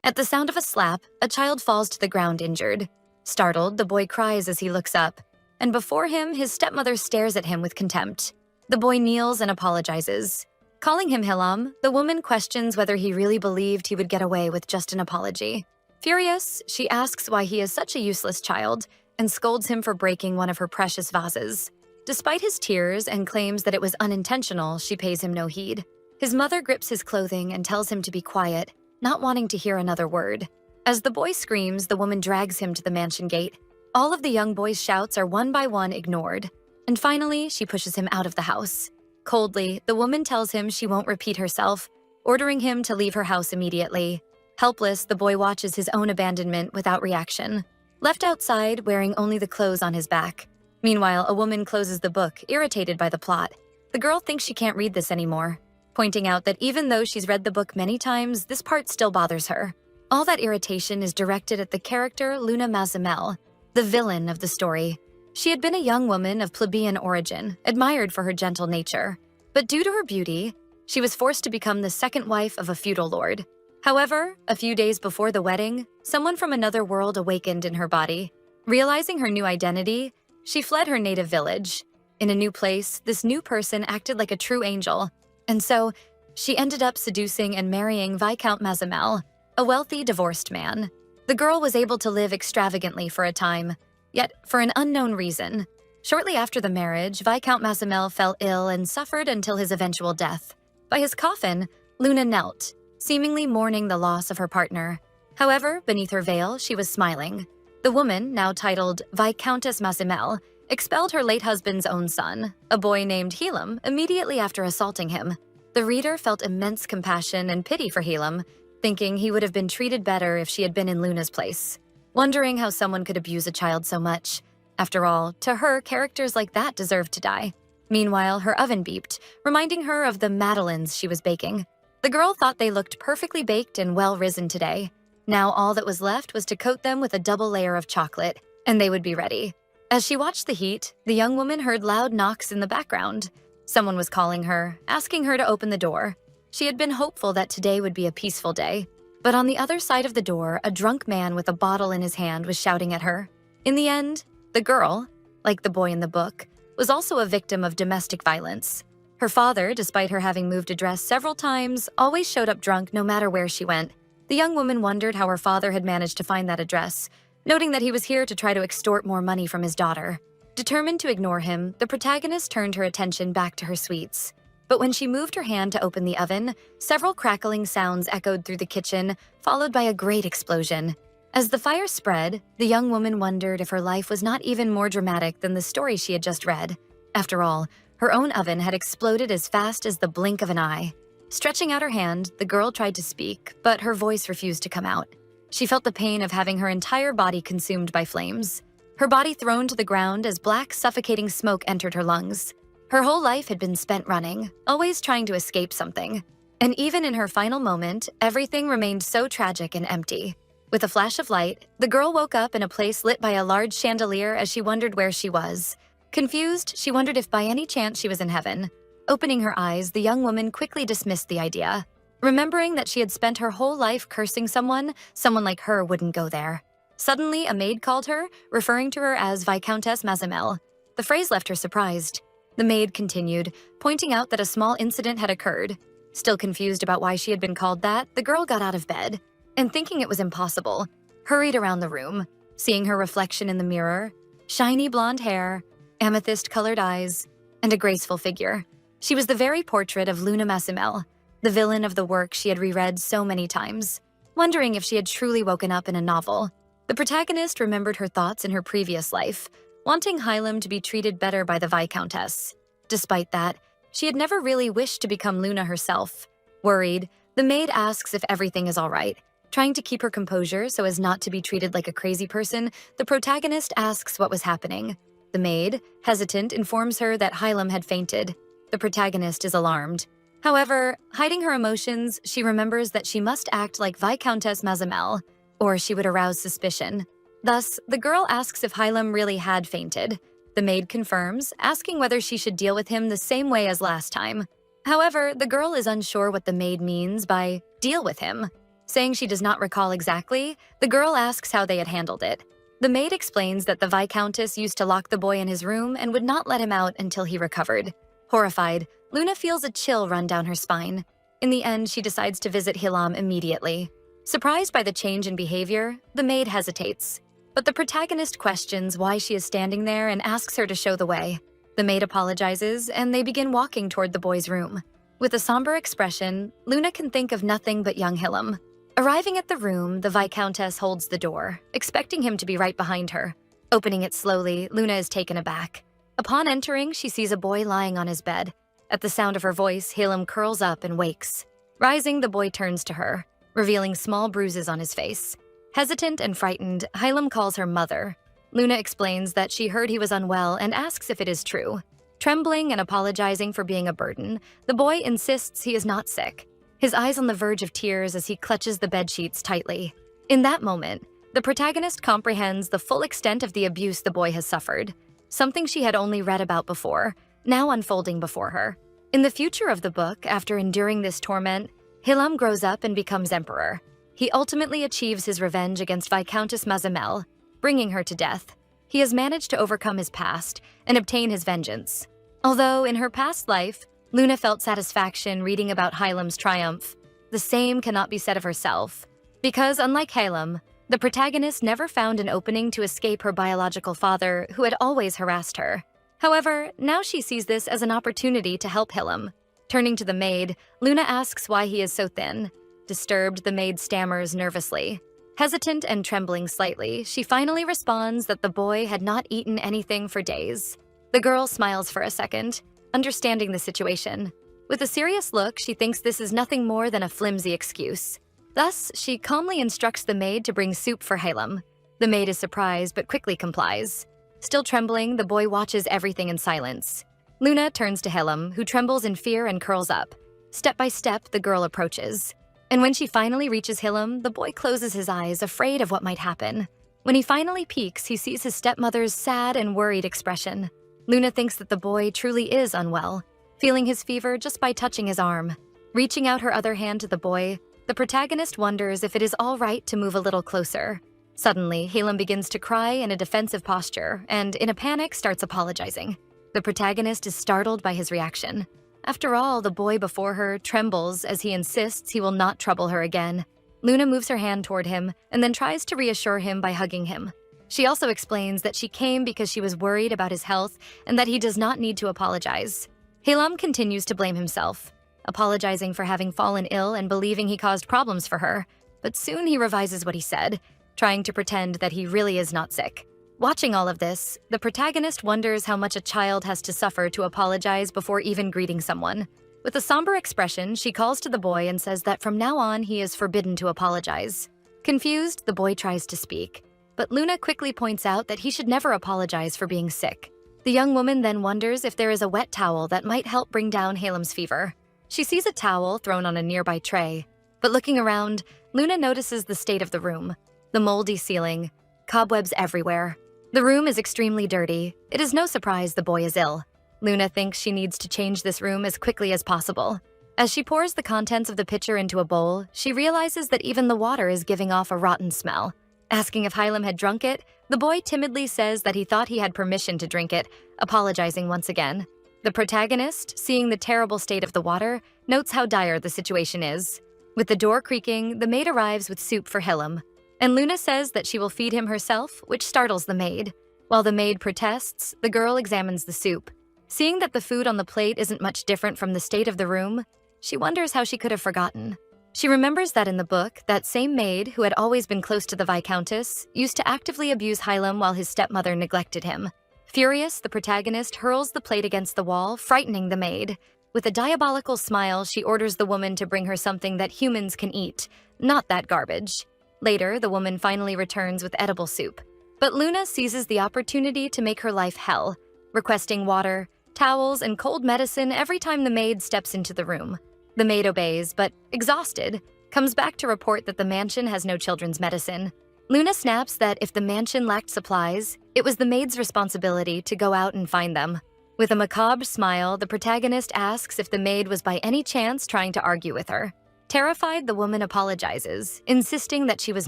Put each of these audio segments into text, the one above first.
At the sound of a slap, a child falls to the ground injured. Startled, the boy cries as he looks up, and before him, his stepmother stares at him with contempt. The boy kneels and apologizes. Calling him Hilam, the woman questions whether he really believed he would get away with just an apology. Furious, she asks why he is such a useless child and scolds him for breaking one of her precious vases. Despite his tears and claims that it was unintentional, she pays him no heed. His mother grips his clothing and tells him to be quiet, not wanting to hear another word. As the boy screams, the woman drags him to the mansion gate. All of the young boy's shouts are one by one ignored. And finally, she pushes him out of the house. Coldly, the woman tells him she won't repeat herself, ordering him to leave her house immediately. Helpless, the boy watches his own abandonment without reaction. Left outside, wearing only the clothes on his back. Meanwhile, a woman closes the book, irritated by the plot. The girl thinks she can't read this anymore, pointing out that even though she's read the book many times, this part still bothers her. All that irritation is directed at the character Luna Mazamel, the villain of the story. She had been a young woman of plebeian origin, admired for her gentle nature. But due to her beauty, she was forced to become the second wife of a feudal lord. However, a few days before the wedding, someone from another world awakened in her body. Realizing her new identity, she fled her native village. In a new place, this new person acted like a true angel, and so she ended up seducing and marrying Viscount Mazamel, a wealthy divorced man. The girl was able to live extravagantly for a time, yet for an unknown reason. Shortly after the marriage, Viscount Mazamel fell ill and suffered until his eventual death. By his coffin, Luna knelt, seemingly mourning the loss of her partner. However, beneath her veil, she was smiling. The woman, now titled Viscountess Mazamel, expelled her late husband's own son, a boy named Hilam, immediately after assaulting him. The reader felt immense compassion and pity for Hilam, thinking he would have been treated better if she had been in Luna's place. Wondering how someone could abuse a child so much. After all, to her, characters like that deserved to die. Meanwhile, her oven beeped, reminding her of the madeleines she was baking. The girl thought they looked perfectly baked and well-risen today. Now all that was left was to coat them with a double layer of chocolate, and they would be ready. As she watched the heat, the young woman heard loud knocks in the background. Someone was calling her, asking her to open the door. She had been hopeful that today would be a peaceful day. But on the other side of the door, a drunk man with a bottle in his hand was shouting at her. In the end, the girl, like the boy in the book, was also a victim of domestic violence. Her father, despite her having moved address several times, always showed up drunk no matter where she went. The young woman wondered how her father had managed to find that address, noting that he was here to try to extort more money from his daughter. Determined to ignore him, the protagonist turned her attention back to her sweets. But when she moved her hand to open the oven, several crackling sounds echoed through the kitchen, followed by a great explosion. As the fire spread, the young woman wondered if her life was not even more dramatic than the story she had just read. After all, her own oven had exploded as fast as the blink of an eye. Stretching out her hand, the girl tried to speak, but her voice refused to come out. She felt the pain of having her entire body consumed by flames. Her body thrown to the ground as black, suffocating smoke entered her lungs. Her whole life had been spent running, always trying to escape something. And even in her final moment, everything remained so tragic and empty. With a flash of light, the girl woke up in a place lit by a large chandelier as she wondered where she was. Confused, she wondered if by any chance she was in heaven. Opening her eyes, the young woman quickly dismissed the idea. Remembering that she had spent her whole life cursing someone like her wouldn't go there. Suddenly, a maid called her, referring to her as Viscountess Mazamel. The phrase left her surprised. The maid continued, pointing out that a small incident had occurred. Still confused about why she had been called that, the girl got out of bed, and thinking it was impossible, hurried around the room, seeing her reflection in the mirror, shiny blonde hair, amethyst-colored eyes, and a graceful figure. She was the very portrait of Luna Mazamel, the villain of the work she had reread so many times. Wondering if she had truly woken up in a novel, the protagonist remembered her thoughts in her previous life, wanting Hilam to be treated better by the Viscountess. Despite that, she had never really wished to become Luna herself. Worried, the maid asks if everything is all right. Trying to keep her composure so as not to be treated like a crazy person, the protagonist asks what was happening. The maid, hesitant, informs her that Hilam had fainted. The protagonist is alarmed. However, hiding her emotions, she remembers that she must act like Viscountess Mazamel, or she would arouse suspicion. Thus, the girl asks if Hilam really had fainted. The maid confirms, asking whether she should deal with him the same way as last time. However, the girl is unsure what the maid means by deal with him. Saying she does not recall exactly, the girl asks how they had handled it. The maid explains that the Viscountess used to lock the boy in his room and would not let him out until he recovered. Horrified, Luna feels a chill run down her spine. In the end, she decides to visit Hilam immediately. Surprised by the change in behavior, the maid hesitates. But the protagonist questions why she is standing there and asks her to show the way. The maid apologizes, and they begin walking toward the boy's room. With a somber expression, Luna can think of nothing but young Hilam. Arriving at the room, the Viscountess holds the door, expecting him to be right behind her. Opening it slowly, Luna is taken aback. Upon entering, she sees a boy lying on his bed. At the sound of her voice, Hilam curls up and wakes. Rising, the boy turns to her, revealing small bruises on his face. Hesitant and frightened, Hilam calls her mother. Luna explains that she heard he was unwell and asks if it is true. Trembling and apologizing for being a burden, the boy insists he is not sick. His eyes on the verge of tears as he clutches the bedsheets tightly. In that moment, the protagonist comprehends the full extent of the abuse the boy has suffered, something she had only read about before, now unfolding before her. In the future of the book, after enduring this torment, Hilam grows up and becomes emperor. He ultimately achieves his revenge against Viscountess Mazamel, bringing her to death. He has managed to overcome his past and obtain his vengeance. Although in her past life, Luna felt satisfaction reading about Hilam's triumph, the same cannot be said of herself. Because unlike Hilam, the protagonist never found an opening to escape her biological father, who had always harassed her. However, now she sees this as an opportunity to help Hilam. Turning to the maid, Luna asks why he is so thin. Disturbed, the maid stammers nervously. Hesitant and trembling slightly, she finally responds that the boy had not eaten anything for days. The girl smiles for a second, understanding the situation. With a serious look, she thinks this is nothing more than a flimsy excuse. Thus, she calmly instructs the maid to bring soup for Hilam. The maid is surprised but quickly complies. Still trembling, the boy watches everything in silence. Luna turns to Hilam, who trembles in fear and curls up. Step by step, the girl approaches. And when she finally reaches Hilam, the boy closes his eyes, afraid of what might happen. When he finally peeks, he sees his stepmother's sad and worried expression. Luna thinks that the boy truly is unwell, feeling his fever just by touching his arm. Reaching out her other hand to the boy, the protagonist wonders if it is all right to move a little closer. Suddenly, Hilam begins to cry in a defensive posture and, in a panic, starts apologizing. The protagonist is startled by his reaction. After all, the boy before her trembles as he insists he will not trouble her again. Luna moves her hand toward him and then tries to reassure him by hugging him. She also explains that she came because she was worried about his health and that he does not need to apologize. Hilam continues to blame himself, apologizing for having fallen ill and believing he caused problems for her, but soon he revises what he said, trying to pretend that he really is not sick. Watching all of this, the protagonist wonders how much a child has to suffer to apologize before even greeting someone. With a somber expression, she calls to the boy and says that from now on he is forbidden to apologize. Confused, the boy tries to speak, but Luna quickly points out that he should never apologize for being sick. The young woman then wonders if there is a wet towel that might help bring down Hilam's fever. She sees a towel thrown on a nearby tray, but looking around, Luna notices the state of the room. The moldy ceiling, cobwebs everywhere. The room is extremely dirty. It is no surprise the boy is ill. Luna thinks she needs to change this room as quickly as possible. As she pours the contents of the pitcher into a bowl, she realizes that even the water is giving off a rotten smell. Asking if Hilam had drunk it, the boy timidly says that he thought he had permission to drink it, apologizing once again. The protagonist, seeing the terrible state of the water, notes how dire the situation is. With the door creaking, the maid arrives with soup for Hilam, and Luna says that she will feed him herself, which startles the maid. While the maid protests, the girl examines the soup. Seeing that the food on the plate isn't much different from the state of the room, she wonders how she could have forgotten. She remembers that in the book, that same maid, who had always been close to the Viscountess, used to actively abuse Hilam while his stepmother neglected him. Furious, the protagonist hurls the plate against the wall, frightening the maid. With a diabolical smile, she orders the woman to bring her something that humans can eat, not that garbage. Later, the woman finally returns with edible soup. But Luna seizes the opportunity to make her life hell, requesting water, towels, and cold medicine every time the maid steps into the room. The maid obeys, but, exhausted, comes back to report that the mansion has no children's medicine. Luna snaps that if the mansion lacked supplies, it was the maid's responsibility to go out and find them. With a macabre smile, the protagonist asks if the maid was by any chance trying to argue with her. Terrified, the woman apologizes, insisting that she was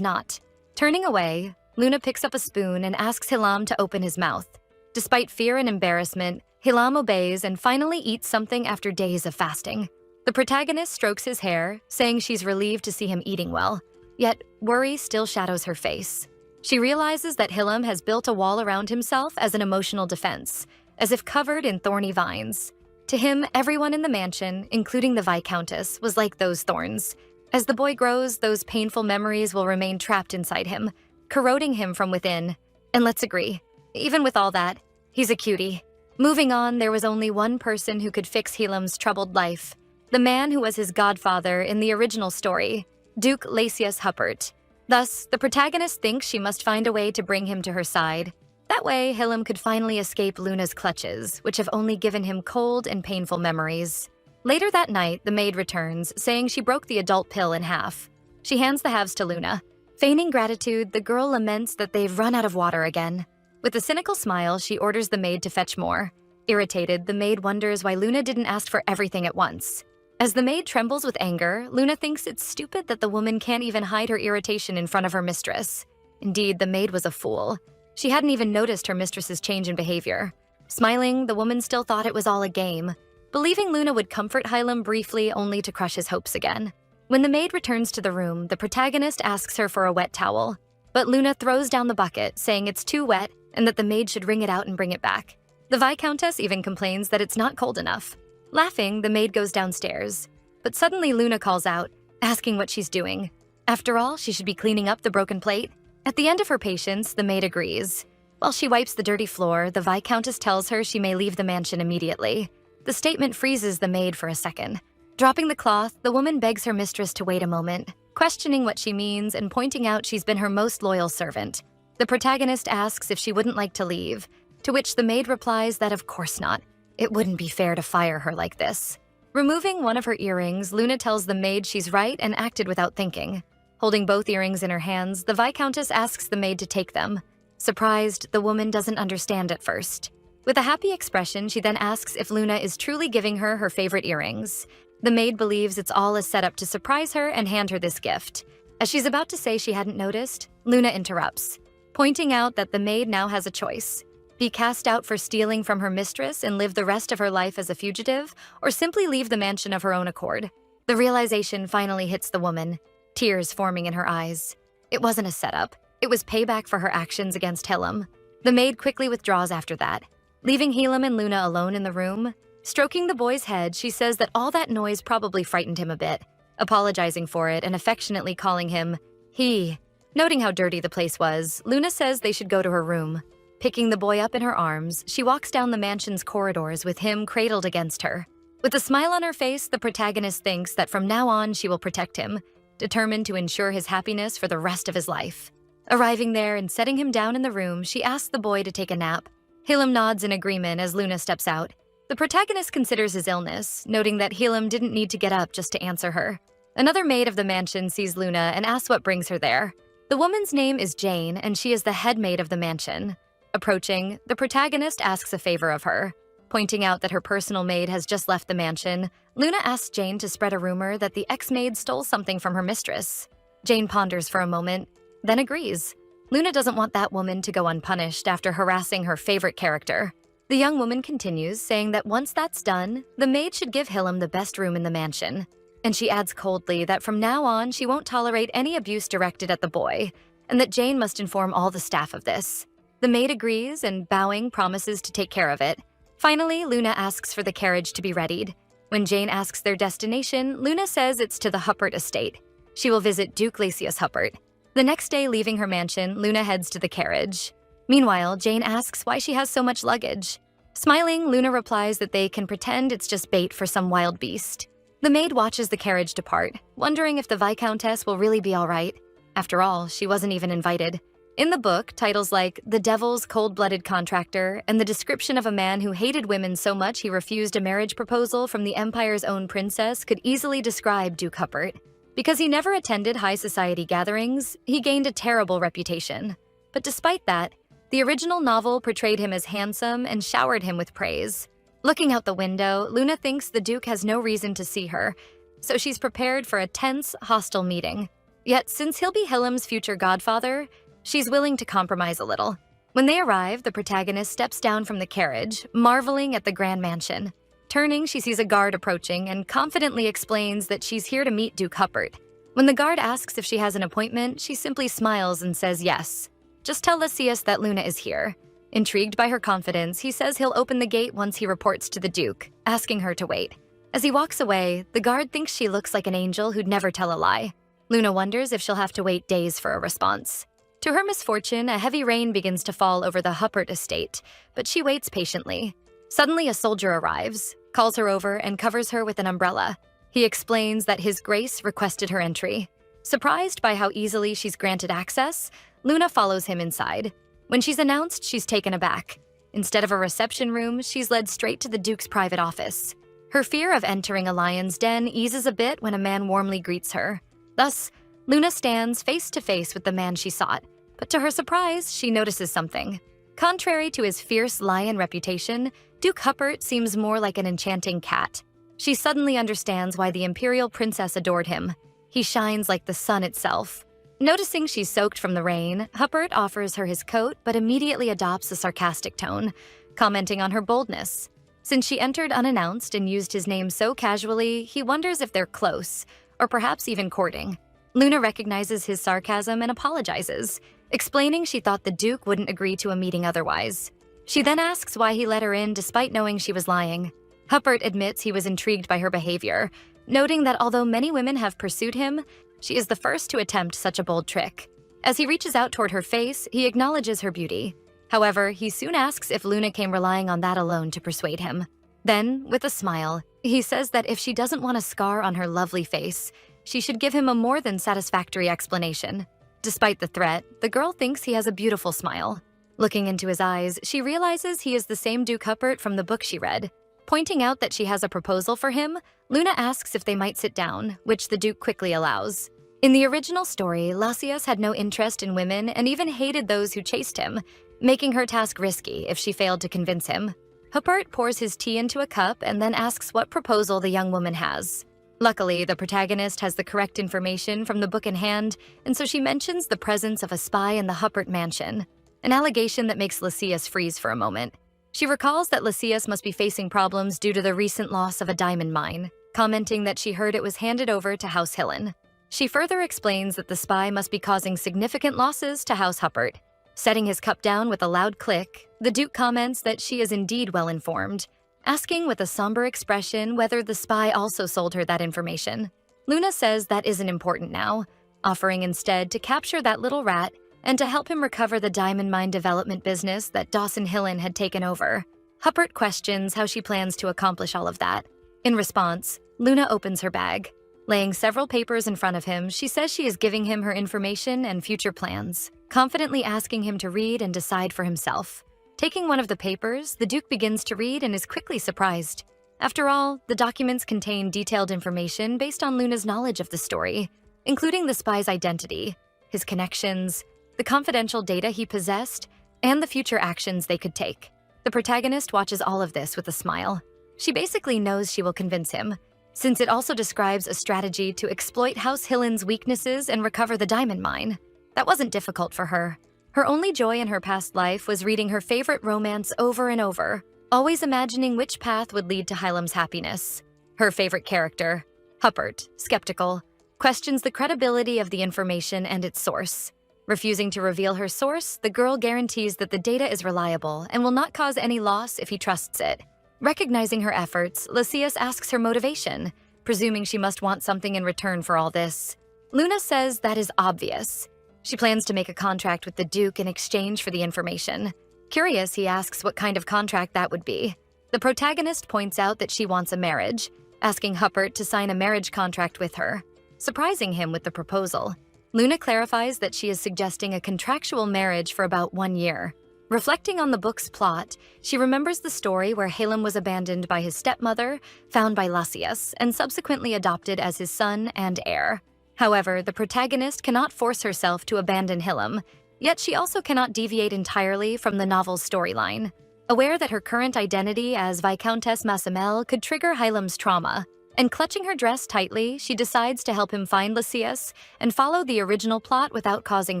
not. Turning away, Luna picks up a spoon and asks Hilam to open his mouth. Despite fear and embarrassment, Hilam obeys and finally eats something after days of fasting. The protagonist strokes his hair, saying she's relieved to see him eating well, yet worry still shadows her face. She realizes that Hilam has built a wall around himself as an emotional defense, as if covered in thorny vines. To him, everyone in the mansion, including the Viscountess, was like those thorns. As the boy grows, those painful memories will remain trapped inside him, corroding him from within. And let's agree, even with all that, he's a cutie. Moving on, there was only one person who could fix Hilam's troubled life. The man who was his godfather in the original story, Duke Lasius Huppert. Thus, the protagonist thinks she must find a way to bring him to her side. That way, Hilam could finally escape Luna's clutches, which have only given him cold and painful memories. Later that night, the maid returns, saying she broke the adult pill in half. She hands the halves to Luna. Feigning gratitude, the girl laments that they've run out of water again. With a cynical smile, she orders the maid to fetch more. Irritated, the maid wonders why Luna didn't ask for everything at once. As the maid trembles with anger, Luna thinks it's stupid that the woman can't even hide her irritation in front of her mistress. Indeed, the maid was a fool. She hadn't even noticed her mistress's change in behavior. Smiling, the woman still thought it was all a game, believing Luna would comfort Hilam briefly only to crush his hopes again. When the maid returns to the room, the protagonist asks her for a wet towel, but Luna throws down the bucket, saying it's too wet and that the maid should wring it out and bring it back. The Viscountess even complains that it's not cold enough. Laughing, the maid goes downstairs, but suddenly Luna calls out, asking what she's doing. After all, she should be cleaning up the broken plate. At the end of her patience, the maid agrees. While she wipes the dirty floor, the Viscountess tells her she may leave the mansion immediately. The statement freezes the maid for a second. Dropping the cloth, the woman begs her mistress to wait a moment, questioning what she means and pointing out she's been her most loyal servant. The protagonist asks if she wouldn't like to leave, to which the maid replies that of course not. It wouldn't be fair to fire her like this. Removing one of her earrings, Luna tells the maid she's right and acted without thinking. Holding both earrings in her hands, the Viscountess asks the maid to take them. Surprised, the woman doesn't understand at first. With a happy expression, she then asks if Luna is truly giving her her favorite earrings. The maid believes it's all a setup to surprise her and hand her this gift. As she's about to say she hadn't noticed, Luna interrupts, pointing out that the maid now has a choice. Be cast out for stealing from her mistress and live the rest of her life as a fugitive, or simply leave the mansion of her own accord. The realization finally hits the woman, tears forming in her eyes. It wasn't a setup. It was payback for her actions against Hilam. The maid quickly withdraws after that, leaving Hilam and Luna alone in the room. Stroking the boy's head, she says that all that noise probably frightened him a bit, apologizing for it and affectionately calling him he. Noting how dirty the place was, Luna says they should go to her room. Picking the boy up in her arms, she walks down the mansion's corridors with him cradled against her. With a smile on her face, the protagonist thinks that from now on she will protect him, determined to ensure his happiness for the rest of his life. Arriving there and setting him down in the room, she asks the boy to take a nap. Hilam nods in agreement as Luna steps out. The protagonist considers his illness, noting that Hilam didn't need to get up just to answer her. Another maid of the mansion sees Luna and asks what brings her there. The woman's name is Jane, and she is the head maid of the mansion. Approaching, the protagonist asks a favor of her. Pointing out that her personal maid has just left the mansion, Luna asks Jane to spread a rumor that the ex-maid stole something from her mistress. Jane ponders for a moment, then agrees. Luna doesn't want that woman to go unpunished after harassing her favorite character. The young woman continues, saying that once that's done, the maid should give Hilam the best room in the mansion. And she adds coldly that from now on she won't tolerate any abuse directed at the boy, and that Jane must inform all the staff of this. The maid agrees and, bowing, promises to take care of it. Finally, Luna asks for the carriage to be readied. When Jane asks their destination, Luna says it's to the Huppert estate. She will visit Duke Lasius Huppert. The next day, leaving her mansion, Luna heads to the carriage. Meanwhile, Jane asks why she has so much luggage. Smiling, Luna replies that they can pretend it's just bait for some wild beast. The maid watches the carriage depart, wondering if the Viscountess will really be all right. After all, she wasn't even invited. In the book, titles like The Devil's Cold-Blooded Contractor and the description of a man who hated women so much he refused a marriage proposal from the Empire's own princess could easily describe Duke Huppert. Because he never attended high society gatherings, he gained a terrible reputation. But despite that, the original novel portrayed him as handsome and showered him with praise. Looking out the window, Luna thinks the Duke has no reason to see her, so she's prepared for a tense, hostile meeting. Yet, since he'll be Hillam's future godfather, she's willing to compromise a little. When they arrive, the protagonist steps down from the carriage, marveling at the grand mansion. Turning, she sees a guard approaching and confidently explains that she's here to meet Duke Huppert. When the guard asks if she has an appointment, she simply smiles and says yes. Just tell Lysias that Luna is here. Intrigued by her confidence, he says he'll open the gate once he reports to the Duke, asking her to wait. As he walks away, the guard thinks she looks like an angel who'd never tell a lie. Luna wonders if she'll have to wait days for a response. To her misfortune, a heavy rain begins to fall over the Huppert estate, but she waits patiently. Suddenly, a soldier arrives, calls her over, and covers her with an umbrella. He explains that His Grace requested her entry. Surprised by how easily she's granted access, Luna follows him inside. When she's announced, she's taken aback. Instead of a reception room, she's led straight to the Duke's private office. Her fear of entering a lion's den eases a bit when a man warmly greets her. Thus, Luna stands face to face with the man she sought, but to her surprise, she notices something. Contrary to his fierce lion reputation, Duke Huppert seems more like an enchanting cat. She suddenly understands why the imperial princess adored him. He shines like the sun itself. Noticing she's soaked from the rain, Huppert offers her his coat but immediately adopts a sarcastic tone, commenting on her boldness. Since she entered unannounced and used his name so casually, he wonders if they're close, or perhaps even courting. Luna recognizes his sarcasm and apologizes, explaining she thought the Duke wouldn't agree to a meeting otherwise. She then asks why he let her in despite knowing she was lying. Huppert admits he was intrigued by her behavior, noting that although many women have pursued him, she is the first to attempt such a bold trick. As he reaches out toward her face, he acknowledges her beauty. However, he soon asks if Luna came relying on that alone to persuade him. Then, with a smile, he says that if she doesn't want a scar on her lovely face, she should give him a more than satisfactory explanation. Despite the threat, the girl thinks he has a beautiful smile. Looking into his eyes, she realizes he is the same Duke Huppert from the book she read. Pointing out that she has a proposal for him, Luna asks if they might sit down, which the Duke quickly allows. In the original story, Lysias had no interest in women and even hated those who chased him, making her task risky if she failed to convince him. Huppert pours his tea into a cup and then asks what proposal the young woman has. Luckily, the protagonist has the correct information from the book in hand, and so she mentions the presence of a spy in the Huppert mansion, an allegation that makes Lysias freeze for a moment. She recalls that Lysias must be facing problems due to the recent loss of a diamond mine, commenting that she heard it was handed over to House Hillen. She further explains that the spy must be causing significant losses to House Huppert. Setting his cup down with a loud click, the Duke comments that she is indeed well informed, asking with a somber expression whether the spy also sold her that information. Luna says that isn't important now, offering instead to capture that little rat and to help him recover the diamond mine development business that Dawson Hillen had taken over. Huppert questions how she plans to accomplish all of that. In response, Luna opens her bag. Laying several papers in front of him, she says she is giving him her information and future plans, confidently asking him to read and decide for himself. Taking one of the papers, the Duke begins to read and is quickly surprised. After all, the documents contain detailed information based on Luna's knowledge of the story, including the spy's identity, his connections, the confidential data he possessed, and the future actions they could take. The protagonist watches all of this with a smile. She basically knows she will convince him, since it also describes a strategy to exploit House Hillen's weaknesses and recover the diamond mine. That wasn't difficult for her. Her only joy in her past life was reading her favorite romance over and over, always imagining which path would lead to Hylam's happiness. Her favorite character, Huppert, skeptical, questions the credibility of the information and its source. Refusing to reveal her source, the girl guarantees that the data is reliable and will not cause any loss if he trusts it. Recognizing her efforts, Lysias asks her motivation, presuming she must want something in return for all this. Luna says that is obvious. She plans to make a contract with the Duke in exchange for the information. Curious, he asks what kind of contract that would be. The protagonist points out that she wants a marriage, asking Huppert to sign a marriage contract with her, surprising him with the proposal. Luna clarifies that she is suggesting a contractual marriage for about 1 year. Reflecting on the book's plot, she remembers the story where Halem was abandoned by his stepmother, found by Lysias, and subsequently adopted as his son and heir. However, the protagonist cannot force herself to abandon Halem, yet she also cannot deviate entirely from the novel's storyline. Aware that her current identity as Viscountess Massamel could trigger Hylam's trauma, And clutching her dress tightly, she decides to help him find Lysias and follow the original plot without causing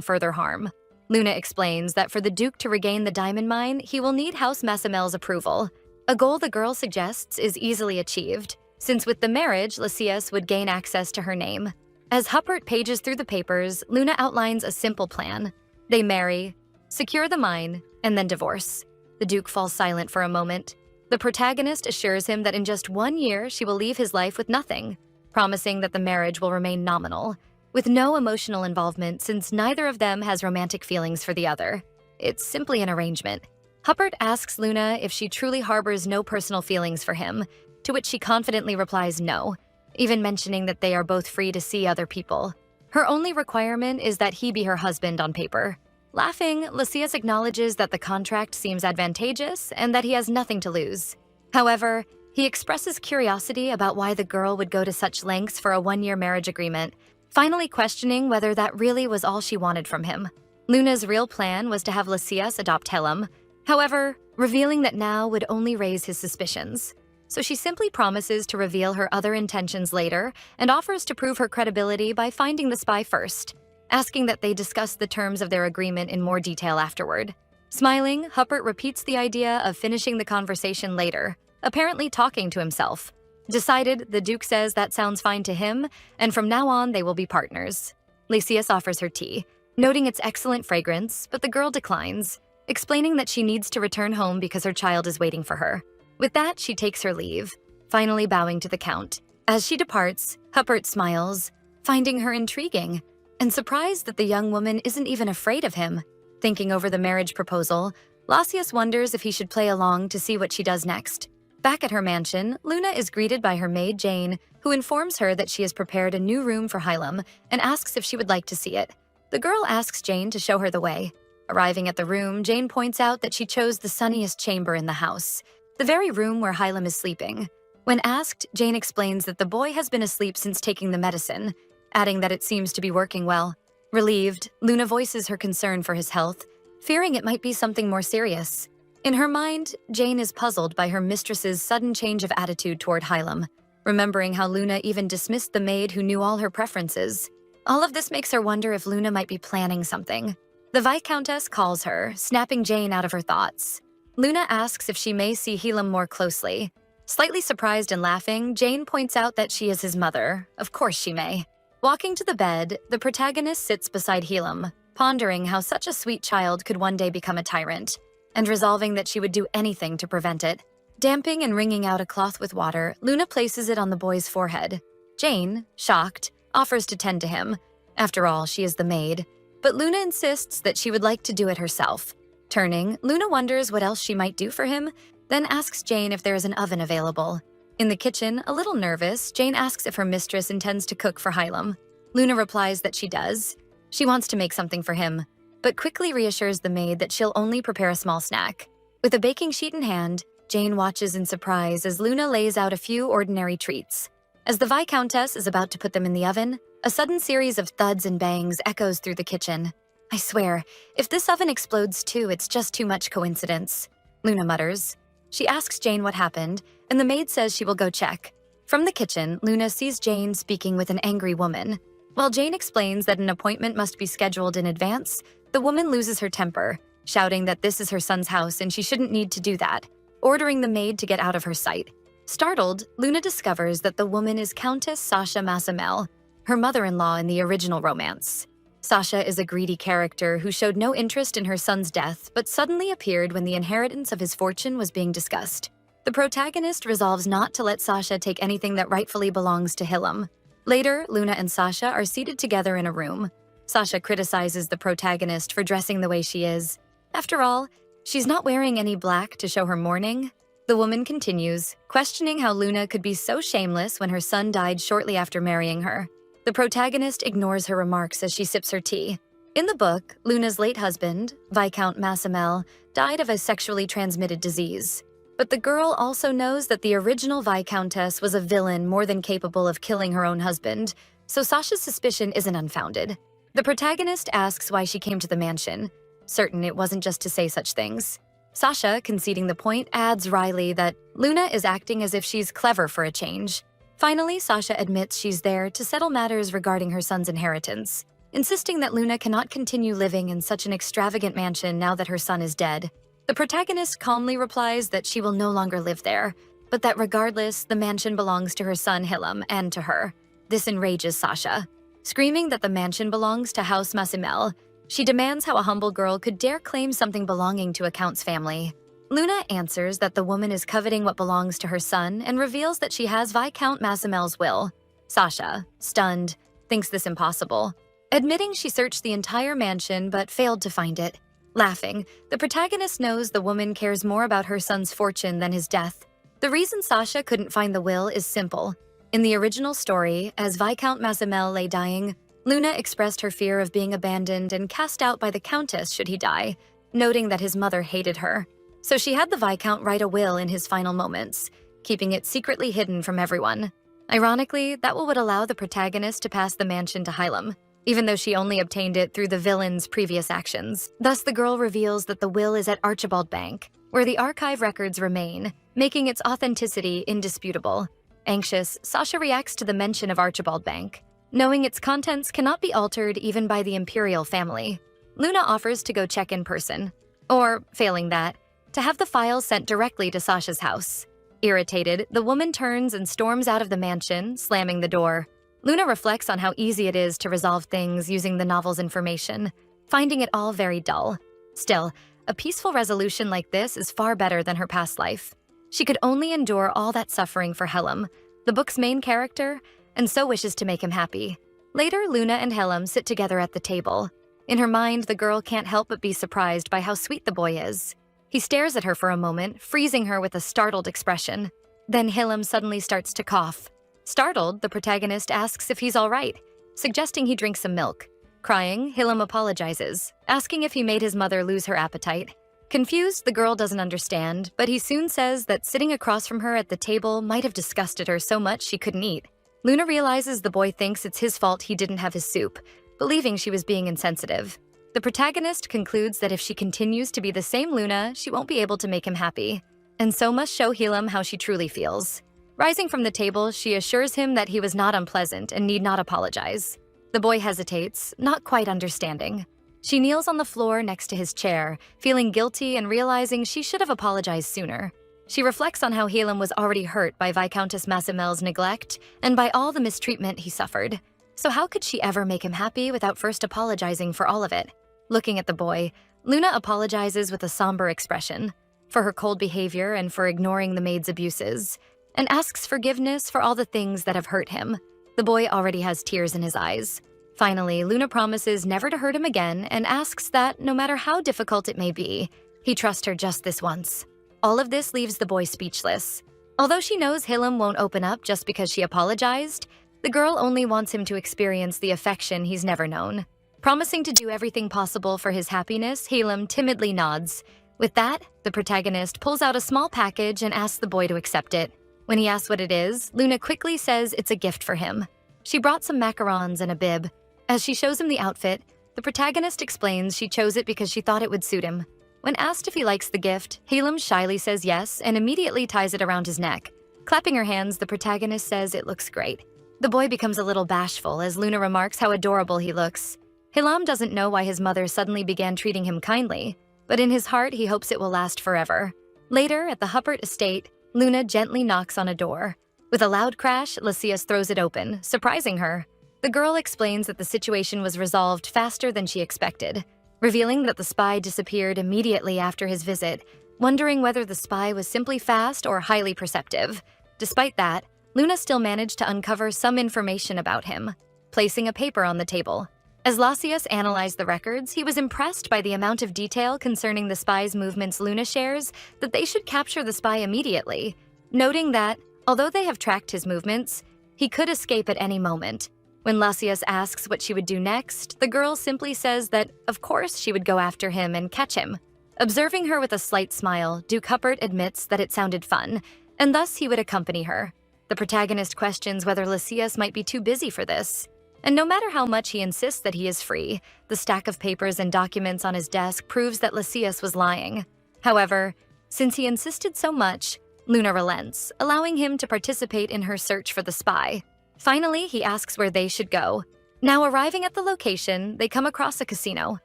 further harm. Luna explains that for the Duke to regain the diamond mine, he will need House Masamel's approval. A goal the girl suggests is easily achieved, since with the marriage, Lysias would gain access to her name. As Huppert pages through the papers, Luna outlines a simple plan. They marry, secure the mine, and then divorce. The Duke falls silent for a moment. The protagonist assures him that in just 1 year, she will leave his life with nothing, promising that the marriage will remain nominal, with no emotional involvement since neither of them has romantic feelings for the other. It's simply an arrangement. Huppert asks Luna if she truly harbors no personal feelings for him, to which she confidently replies no, even mentioning that they are both free to see other people. Her only requirement is that he be her husband on paper. Laughing, Lysias acknowledges that the contract seems advantageous and that he has nothing to lose. However, he expresses curiosity about why the girl would go to such lengths for a 1-year marriage agreement, finally questioning whether that really was all she wanted from him. Luna's real plan was to have Lysias adopt Helem, however, revealing that now would only raise his suspicions. So she simply promises to reveal her other intentions later and offers to prove her credibility by finding the spy first, asking that they discuss the terms of their agreement in more detail afterward. Smiling, Huppert repeats the idea of finishing the conversation later, apparently talking to himself. Decided, the Duke says that sounds fine to him, and from now on they will be partners. Lysias offers her tea, noting its excellent fragrance, but the girl declines, explaining that she needs to return home because her child is waiting for her. With that, she takes her leave, finally bowing to the Count. As she departs, Huppert smiles, finding her intriguing, and surprised that the young woman isn't even afraid of him. Thinking over the marriage proposal, Lysias wonders if he should play along to see what she does next. Back at her mansion, Luna is greeted by her maid Jane, who informs her that she has prepared a new room for Helem and asks if she would like to see it. The girl asks Jane to show her the way. Arriving at the room, Jane points out that she chose the sunniest chamber in the house, the very room where Helem is sleeping. When asked, Jane explains that the boy has been asleep since taking the medicine, adding that it seems to be working well. Relieved, Luna voices her concern for his health, fearing it might be something more serious. In her mind, Jane is puzzled by her mistress's sudden change of attitude toward Helem, remembering how Luna even dismissed the maid who knew all her preferences. All of this makes her wonder if Luna might be planning something. The Viscountess calls her, snapping Jane out of her thoughts. Luna asks if she may see Helem more closely. Slightly surprised and laughing, Jane points out that she is his mother. Of course she may. Walking to the bed, the protagonist sits beside Helem, pondering how such a sweet child could one day become a tyrant, and resolving that she would do anything to prevent it. Damping and wringing out a cloth with water, Luna places it on the boy's forehead. Jane, shocked, offers to tend to him. After all, she is the maid. But Luna insists that she would like to do it herself. Turning, Luna wonders what else she might do for him, then asks Jane if there is an oven available. In the kitchen, a little nervous, Jane asks if her mistress intends to cook for Helem. Luna replies that she does. She wants to make something for him, but quickly reassures the maid that she'll only prepare a small snack. With a baking sheet in hand, Jane watches in surprise as Luna lays out a few ordinary treats. As the Viscountess is about to put them in the oven, a sudden series of thuds and bangs echoes through the kitchen. I swear, if this oven explodes too, it's just too much coincidence, Luna mutters. She asks Jane what happened, and the maid says she will go check. From the kitchen, Luna sees Jane speaking with an angry woman. While Jane explains that an appointment must be scheduled in advance, the woman loses her temper, shouting that this is her son's house and she shouldn't need to do that, ordering the maid to get out of her sight. Startled, Luna discovers that the woman is Countess Sasha Masamel, her mother-in-law in the original romance. Sasha is a greedy character who showed no interest in her son's death but suddenly appeared when the inheritance of his fortune was being discussed. The protagonist resolves not to let Sasha take anything that rightfully belongs to Helem. Later, Luna and Sasha are seated together in a room. Sasha criticizes the protagonist for dressing the way she is. After all, she's not wearing any black to show her mourning. The woman continues, questioning how Luna could be so shameless when her son died shortly after marrying her. The protagonist ignores her remarks as she sips her tea. In the book, Luna's late husband, Viscount Masamel, died of a sexually transmitted disease. But the girl also knows that the original Viscountess was a villain more than capable of killing her own husband, so Sasha's suspicion isn't unfounded. The protagonist asks why she came to the mansion, certain it wasn't just to say such things. Sasha, conceding the point, adds wryly that Luna is acting as if she's clever for a change. Finally, Sasha admits she's there to settle matters regarding her son's inheritance, insisting that Luna cannot continue living in such an extravagant mansion now that her son is dead. The protagonist calmly replies that she will no longer live there, but that regardless, the mansion belongs to her son Hillam and to her. This enrages Sasha. Screaming that the mansion belongs to House Masimel, she demands how a humble girl could dare claim something belonging to a count's family. Luna answers that the woman is coveting what belongs to her son and reveals that she has Viscount Masimel's will. Sasha, stunned, thinks this impossible, admitting she searched the entire mansion but failed to find it. Laughing, the protagonist knows the woman cares more about her son's fortune than his death. The reason Sasha couldn't find the will is simple. In the original story, as Viscount Masimel lay dying, Luna expressed her fear of being abandoned and cast out by the Countess should he die, noting that his mother hated her. So she had the Viscount write a will in his final moments, keeping it secretly hidden from everyone. Ironically, that would allow the protagonist to pass the mansion to Hillam, even though she only obtained it through the villain's previous actions. Thus, the girl reveals that the will is at Archibald Bank, where the archive records remain, making its authenticity indisputable. Anxious, Sasha reacts to the mention of Archibald Bank, knowing its contents cannot be altered even by the imperial family. Luna offers to go check in person, or, failing that, to have the files sent directly to Sasha's house. Irritated, the woman turns and storms out of the mansion, slamming the door. Luna reflects on how easy it is to resolve things using the novel's information, finding it all very dull. Still, a peaceful resolution like this is far better than her past life. She could only endure all that suffering for Hillam, the book's main character, and so wishes to make him happy. Later, Luna and Hillam sit together at the table. In her mind, the girl can't help but be surprised by how sweet the boy is. He stares at her for a moment, freezing her with a startled expression. Then Hillam suddenly starts to cough. Startled, the protagonist asks if he's all right, suggesting he drink some milk. Crying, Hillam apologizes, asking if he made his mother lose her appetite. Confused, the girl doesn't understand, but he soon says that sitting across from her at the table might have disgusted her so much she couldn't eat. Luna realizes the boy thinks it's his fault he didn't have his soup, believing she was being insensitive. The protagonist concludes that if she continues to be the same Luna, she won't be able to make him happy, and so must show Hillam how she truly feels. Rising from the table, she assures him that he was not unpleasant and need not apologize. The boy hesitates, not quite understanding. She kneels on the floor next to his chair, feeling guilty and realizing she should have apologized sooner. She reflects on how Hillam was already hurt by Viscountess Masimel's neglect and by all the mistreatment he suffered. So how could she ever make him happy without first apologizing for all of it? Looking at the boy, Luna apologizes with a somber expression for her cold behavior and for ignoring the maid's abuses, and asks forgiveness for all the things that have hurt him. The boy already has tears in his eyes. Finally, Luna promises never to hurt him again and asks that, no matter how difficult it may be, he trust her just this once. All of this leaves the boy speechless. Although she knows Hillam won't open up just because she apologized, the girl only wants him to experience the affection he's never known. Promising to do everything possible for his happiness, Hillam timidly nods. With that, the protagonist pulls out a small package and asks the boy to accept it. When he asks what it is, Luna quickly says it's a gift for him. She brought some macarons and a bib. As she shows him the outfit, the protagonist explains she chose it because she thought it would suit him. When asked if he likes the gift, Hillam shyly says yes and immediately ties it around his neck. Clapping her hands, the protagonist says it looks great. The boy becomes a little bashful as Luna remarks how adorable he looks. Hillam doesn't know why his mother suddenly began treating him kindly, but in his heart he hopes it will last forever. Later, at the Huppert estate, Luna gently knocks on a door. With a loud crash, Lysias throws it open, surprising her. The girl explains that the situation was resolved faster than she expected, revealing that the spy disappeared immediately after his visit, wondering whether the spy was simply fast or highly perceptive. Despite that, Luna still managed to uncover some information about him, placing a paper on the table. As Lysias analyzed the records, he was impressed by the amount of detail concerning the spy's movements Luna shares that they should capture the spy immediately, noting that, although they have tracked his movements, he could escape at any moment. When Lysias asks what she would do next, the girl simply says that, of course, she would go after him and catch him. Observing her with a slight smile, Duke Huppert admits that it sounded fun, and thus he would accompany her. The protagonist questions whether Lysias might be too busy for this. And no matter how much he insists that he is free, the stack of papers and documents on his desk proves that Lysias was lying. However, since he insisted so much, Luna relents, allowing him to participate in her search for the spy. Finally, he asks where they should go. Now arriving at the location, they come across a casino.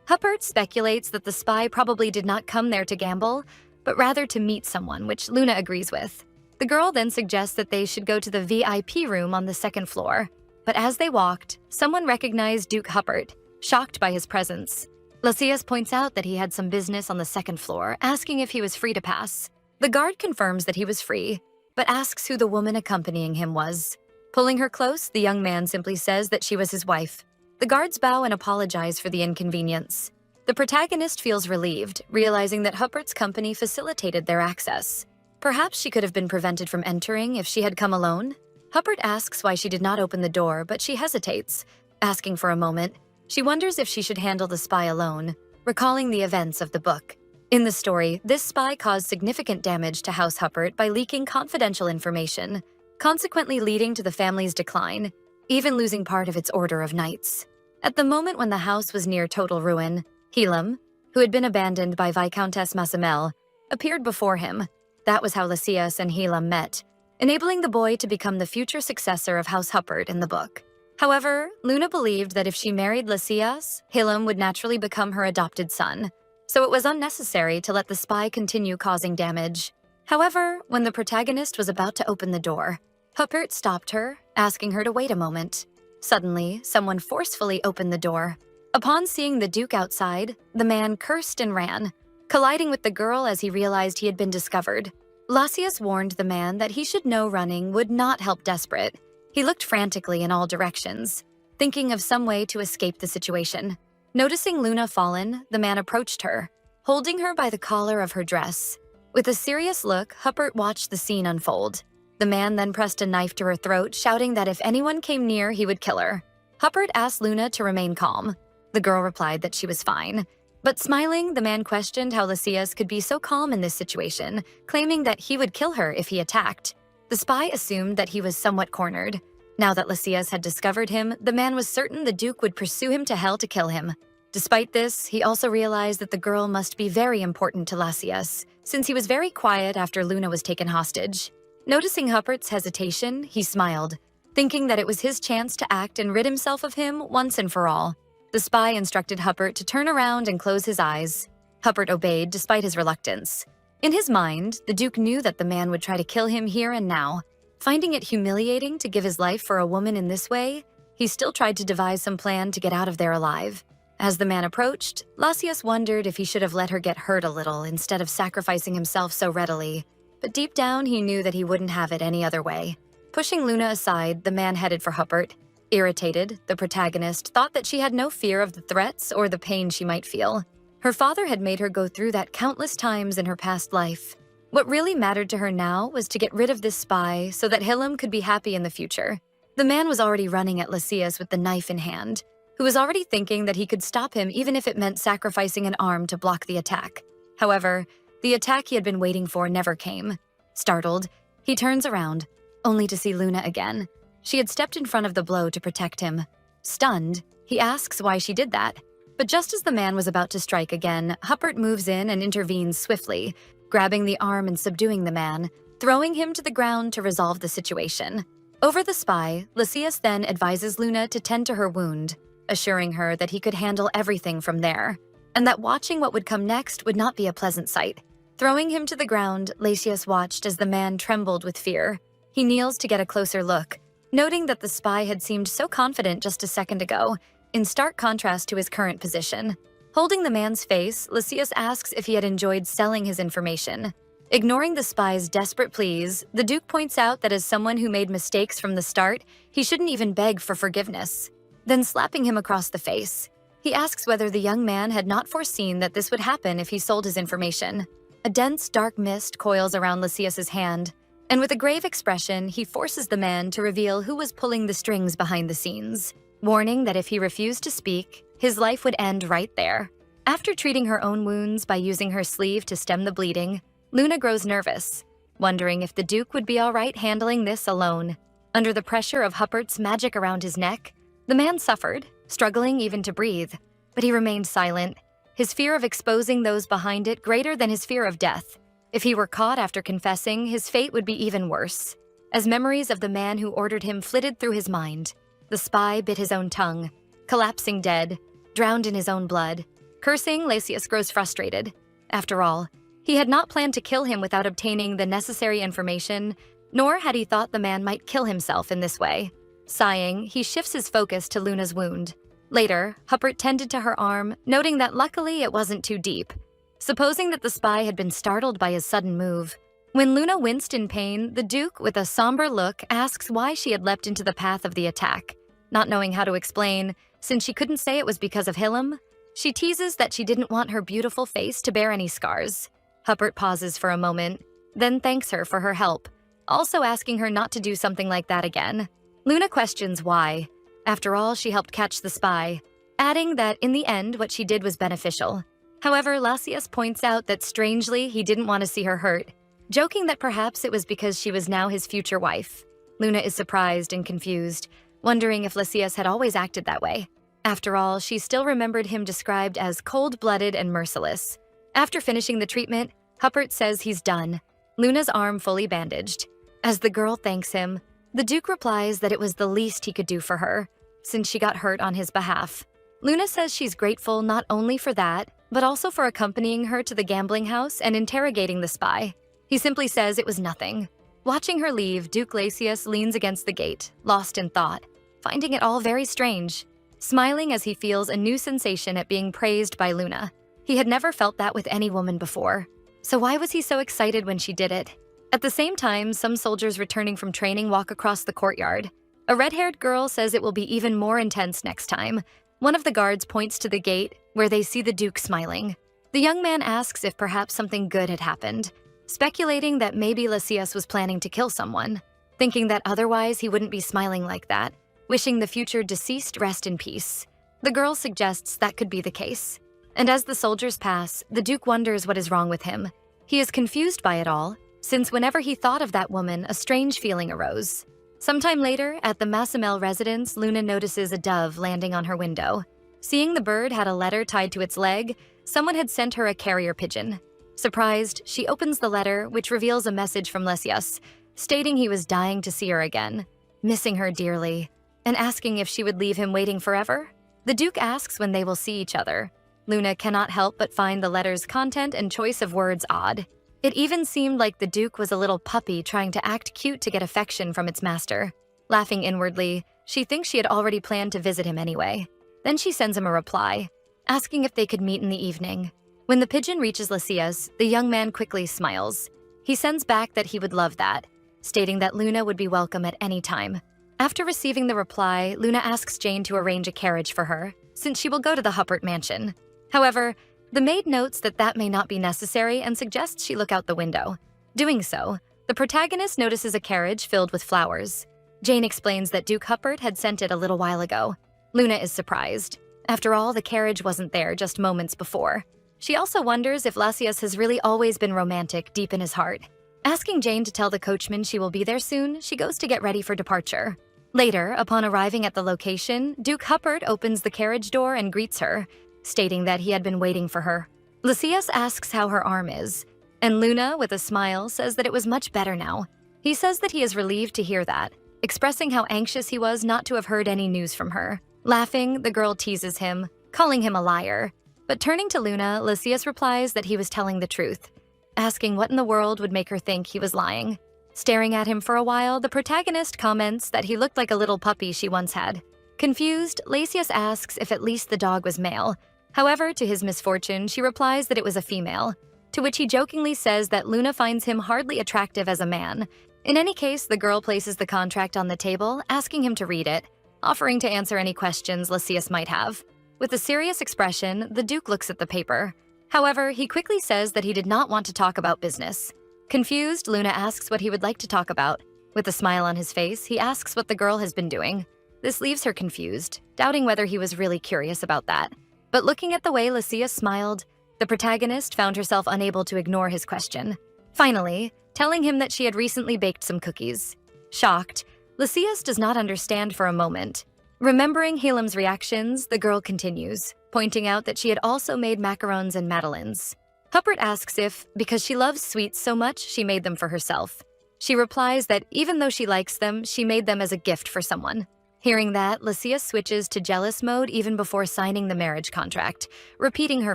Huppert speculates that the spy probably did not come there to gamble, but rather to meet someone, which Luna agrees with. The girl then suggests that they should go to the VIP room on the second floor. But as they walked, someone recognized Duke Huppert, shocked by his presence. Lysias points out that he had some business on the second floor, asking if he was free to pass. The guard confirms that he was free, but asks who the woman accompanying him was. Pulling her close, the young man simply says that she was his wife. The guards bow and apologize for the inconvenience. The protagonist feels relieved, realizing that Huppert's company facilitated their access. Perhaps she could have been prevented from entering if she had come alone? Huppert asks why she did not open the door, but she hesitates. Asking for a moment, she wonders if she should handle the spy alone, recalling the events of the book. In the story, this spy caused significant damage to House Huppert by leaking confidential information, consequently leading to the family's decline, even losing part of its order of knights. At the moment when the house was near total ruin, Helam, who had been abandoned by Viscountess Massamel, appeared before him. That was how Lysias and Helam met, enabling the boy to become the future successor of House Huppert in the book. However, Luna believed that if she married Lysias, Helam would naturally become her adopted son, so it was unnecessary to let the spy continue causing damage. However, when the protagonist was about to open the door, Huppert stopped her, asking her to wait a moment. Suddenly, someone forcefully opened the door. Upon seeing the Duke outside, the man cursed and ran, colliding with the girl as he realized he had been discovered. Lysias warned the man that he should know running would not help desperate. He looked frantically in all directions, thinking of some way to escape the situation. Noticing Luna fallen, the man approached her, holding her by the collar of her dress. With a serious look, Huppert watched the scene unfold. The man then pressed a knife to her throat, shouting that if anyone came near, he would kill her. Huppert asked Luna to remain calm. The girl replied that she was fine. But smiling, the man questioned how Lysias could be so calm in this situation, claiming that he would kill her if he attacked. The spy assumed that he was somewhat cornered. Now that Lysias had discovered him, the man was certain the Duke would pursue him to hell to kill him. Despite this, he also realized that the girl must be very important to Lysias, since he was very quiet after Luna was taken hostage. Noticing Huppert's hesitation, he smiled, thinking that it was his chance to act and rid himself of him once and for all. The spy instructed Huppert to turn around and close his eyes. Huppert obeyed despite his reluctance. In his mind, the Duke knew that the man would try to kill him here and now. Finding it humiliating to give his life for a woman in this way, he still tried to devise some plan to get out of there alive. As the man approached, Lysias wondered if he should have let her get hurt a little instead of sacrificing himself so readily. But deep down, he knew that he wouldn't have it any other way. Pushing Luna aside, the man headed for Huppert. Irritated, the protagonist thought that she had no fear of the threats or the pain she might feel. Her father had made her go through that countless times in her past life. What really mattered to her now was to get rid of this spy so that Helam could be happy in the future. The man was already running at Lysias with the knife in hand, who was already thinking that he could stop him even if it meant sacrificing an arm to block the attack. However, the attack he had been waiting for never came. Startled, he turns around, only to see Luna again. She had stepped in front of the blow to protect him. Stunned, he asks why she did that. But just as the man was about to strike again, Huppert moves in and intervenes swiftly, grabbing the arm and subduing the man, throwing him to the ground to resolve the situation. Over the spy, Lysias then advises Luna to tend to her wound, assuring her that he could handle everything from there, and that watching what would come next would not be a pleasant sight. Throwing him to the ground, Lysias watched as the man trembled with fear. He kneels to get a closer look, noting that the spy had seemed so confident just a second ago, in stark contrast to his current position. Holding the man's face, Lysias asks if he had enjoyed selling his information. Ignoring the spy's desperate pleas, the Duke points out that as someone who made mistakes from the start, he shouldn't even beg for forgiveness. Then slapping him across the face, he asks whether the young man had not foreseen that this would happen if he sold his information. A dense, dark mist coils around Lysias's hand, and with a grave expression, he forces the man to reveal who was pulling the strings behind the scenes, warning that if he refused to speak, his life would end right there. After treating her own wounds by using her sleeve to stem the bleeding, Luna grows nervous, wondering if the Duke would be all right handling this alone. Under the pressure of Huppert's magic around his neck, the man suffered, struggling even to breathe, but he remained silent, his fear of exposing those behind it greater than his fear of death. If he were caught after confessing, his fate would be even worse, as memories of the man who ordered him flitted through his mind. The spy bit his own tongue, collapsing dead, drowned in his own blood. Cursing, Lasius grows frustrated. After all, he had not planned to kill him without obtaining the necessary information, nor had he thought the man might kill himself in this way. Sighing, he shifts his focus to Luna's wound. Later, Huppert tended to her arm, noting that luckily it wasn't too deep. Supposing that the spy had been startled by his sudden move. When Luna winced in pain, the Duke, with a somber look, asks why she had leapt into the path of the attack. Not knowing how to explain, since she couldn't say it was because of Hillam, she teases that she didn't want her beautiful face to bear any scars. Huppert pauses for a moment, then thanks her for her help, also asking her not to do something like that again. Luna questions why. After all, she helped catch the spy, adding that in the end what she did was beneficial. However, Lasius points out that strangely he didn't want to see her hurt, joking that perhaps it was because she was now his future wife. Luna is surprised and confused, wondering if Lasius had always acted that way. After all, she still remembered him described as cold-blooded and merciless. After finishing the treatment, Huppert says he's done, Luna's arm fully bandaged. As the girl thanks him, the Duke replies that it was the least he could do for her, since she got hurt on his behalf. Luna says she's grateful not only for that, but also for accompanying her to the gambling house and interrogating the spy. He simply says it was nothing. Watching her leave, Duke Lasius leans against the gate, lost in thought, finding it all very strange, smiling as he feels a new sensation at being praised by Luna. He had never felt that with any woman before, so why was he so excited when she did it? At the same time, some soldiers returning from training walk across the courtyard. A red-haired girl says it will be even more intense next time. One of the guards points to the gate, where they see the Duke smiling. The young man asks if perhaps something good had happened, speculating that maybe Lasius was planning to kill someone, thinking that otherwise he wouldn't be smiling like that, wishing the future deceased rest in peace. The girl suggests that could be the case. And as the soldiers pass, the Duke wonders what is wrong with him. He is confused by it all, since whenever he thought of that woman, a strange feeling arose. Sometime later, at the Massamel residence, Luna notices a dove landing on her window. Seeing the bird had a letter tied to its leg, someone had sent her a carrier pigeon. Surprised, she opens the letter, which reveals a message from Lasius, stating he was dying to see her again, missing her dearly, and asking if she would leave him waiting forever. The Duke asks when they will see each other. Luna cannot help but find the letter's content and choice of words odd. It even seemed like the Duke was a little puppy trying to act cute to get affection from its master. Laughing inwardly, she thinks she had already planned to visit him anyway. Then she sends him a reply, asking if they could meet in the evening. When the pigeon reaches Lasius, the young man quickly smiles. He sends back that he would love that, stating that Luna would be welcome at any time. After receiving the reply, Luna asks Jane to arrange a carriage for her, since she will go to the Huppert mansion. However, the maid notes that that may not be necessary and suggests she look out the window. Doing so, the protagonist notices a carriage filled with flowers. Jane explains that Duke Huppert had sent it a little while ago. Luna is surprised. After all, the carriage wasn't there just moments before. She also wonders if Lasius has really always been romantic deep in his heart. Asking Jane to tell the coachman she will be there soon, she goes to get ready for departure. Later, upon arriving at the location, Duke Huppert opens the carriage door and greets her, stating that he had been waiting for her. Lasius asks how her arm is, and Luna, with a smile, says that it was much better now. He says that he is relieved to hear that, expressing how anxious he was not to have heard any news from her. Laughing, the girl teases him, calling him a liar. But turning to Luna, Lasius replies that he was telling the truth, asking what in the world would make her think he was lying. Staring at him for a while, the protagonist comments that he looked like a little puppy she once had. Confused, Lasius asks if at least the dog was male. However, to his misfortune, she replies that it was a female, to which he jokingly says that Luna finds him hardly attractive as a man. In any case, the girl places the contract on the table, asking him to read it, offering to answer any questions Lasius might have. With a serious expression, the Duke looks at the paper. However, he quickly says that he did not want to talk about business. Confused, Luna asks what he would like to talk about. With a smile on his face, he asks what the girl has been doing. This leaves her confused, doubting whether he was really curious about that. But looking at the way Lasius smiled, the protagonist found herself unable to ignore his question. Finally, telling him that she had recently baked some cookies. Shocked, Lasius does not understand for a moment. Remembering Helam's reactions, the girl continues, pointing out that she had also made macarons and madeleines. Huppert asks if, because she loves sweets so much, she made them for herself. She replies that even though she likes them, she made them as a gift for someone. Hearing that, Lycia switches to jealous mode even before signing the marriage contract, repeating her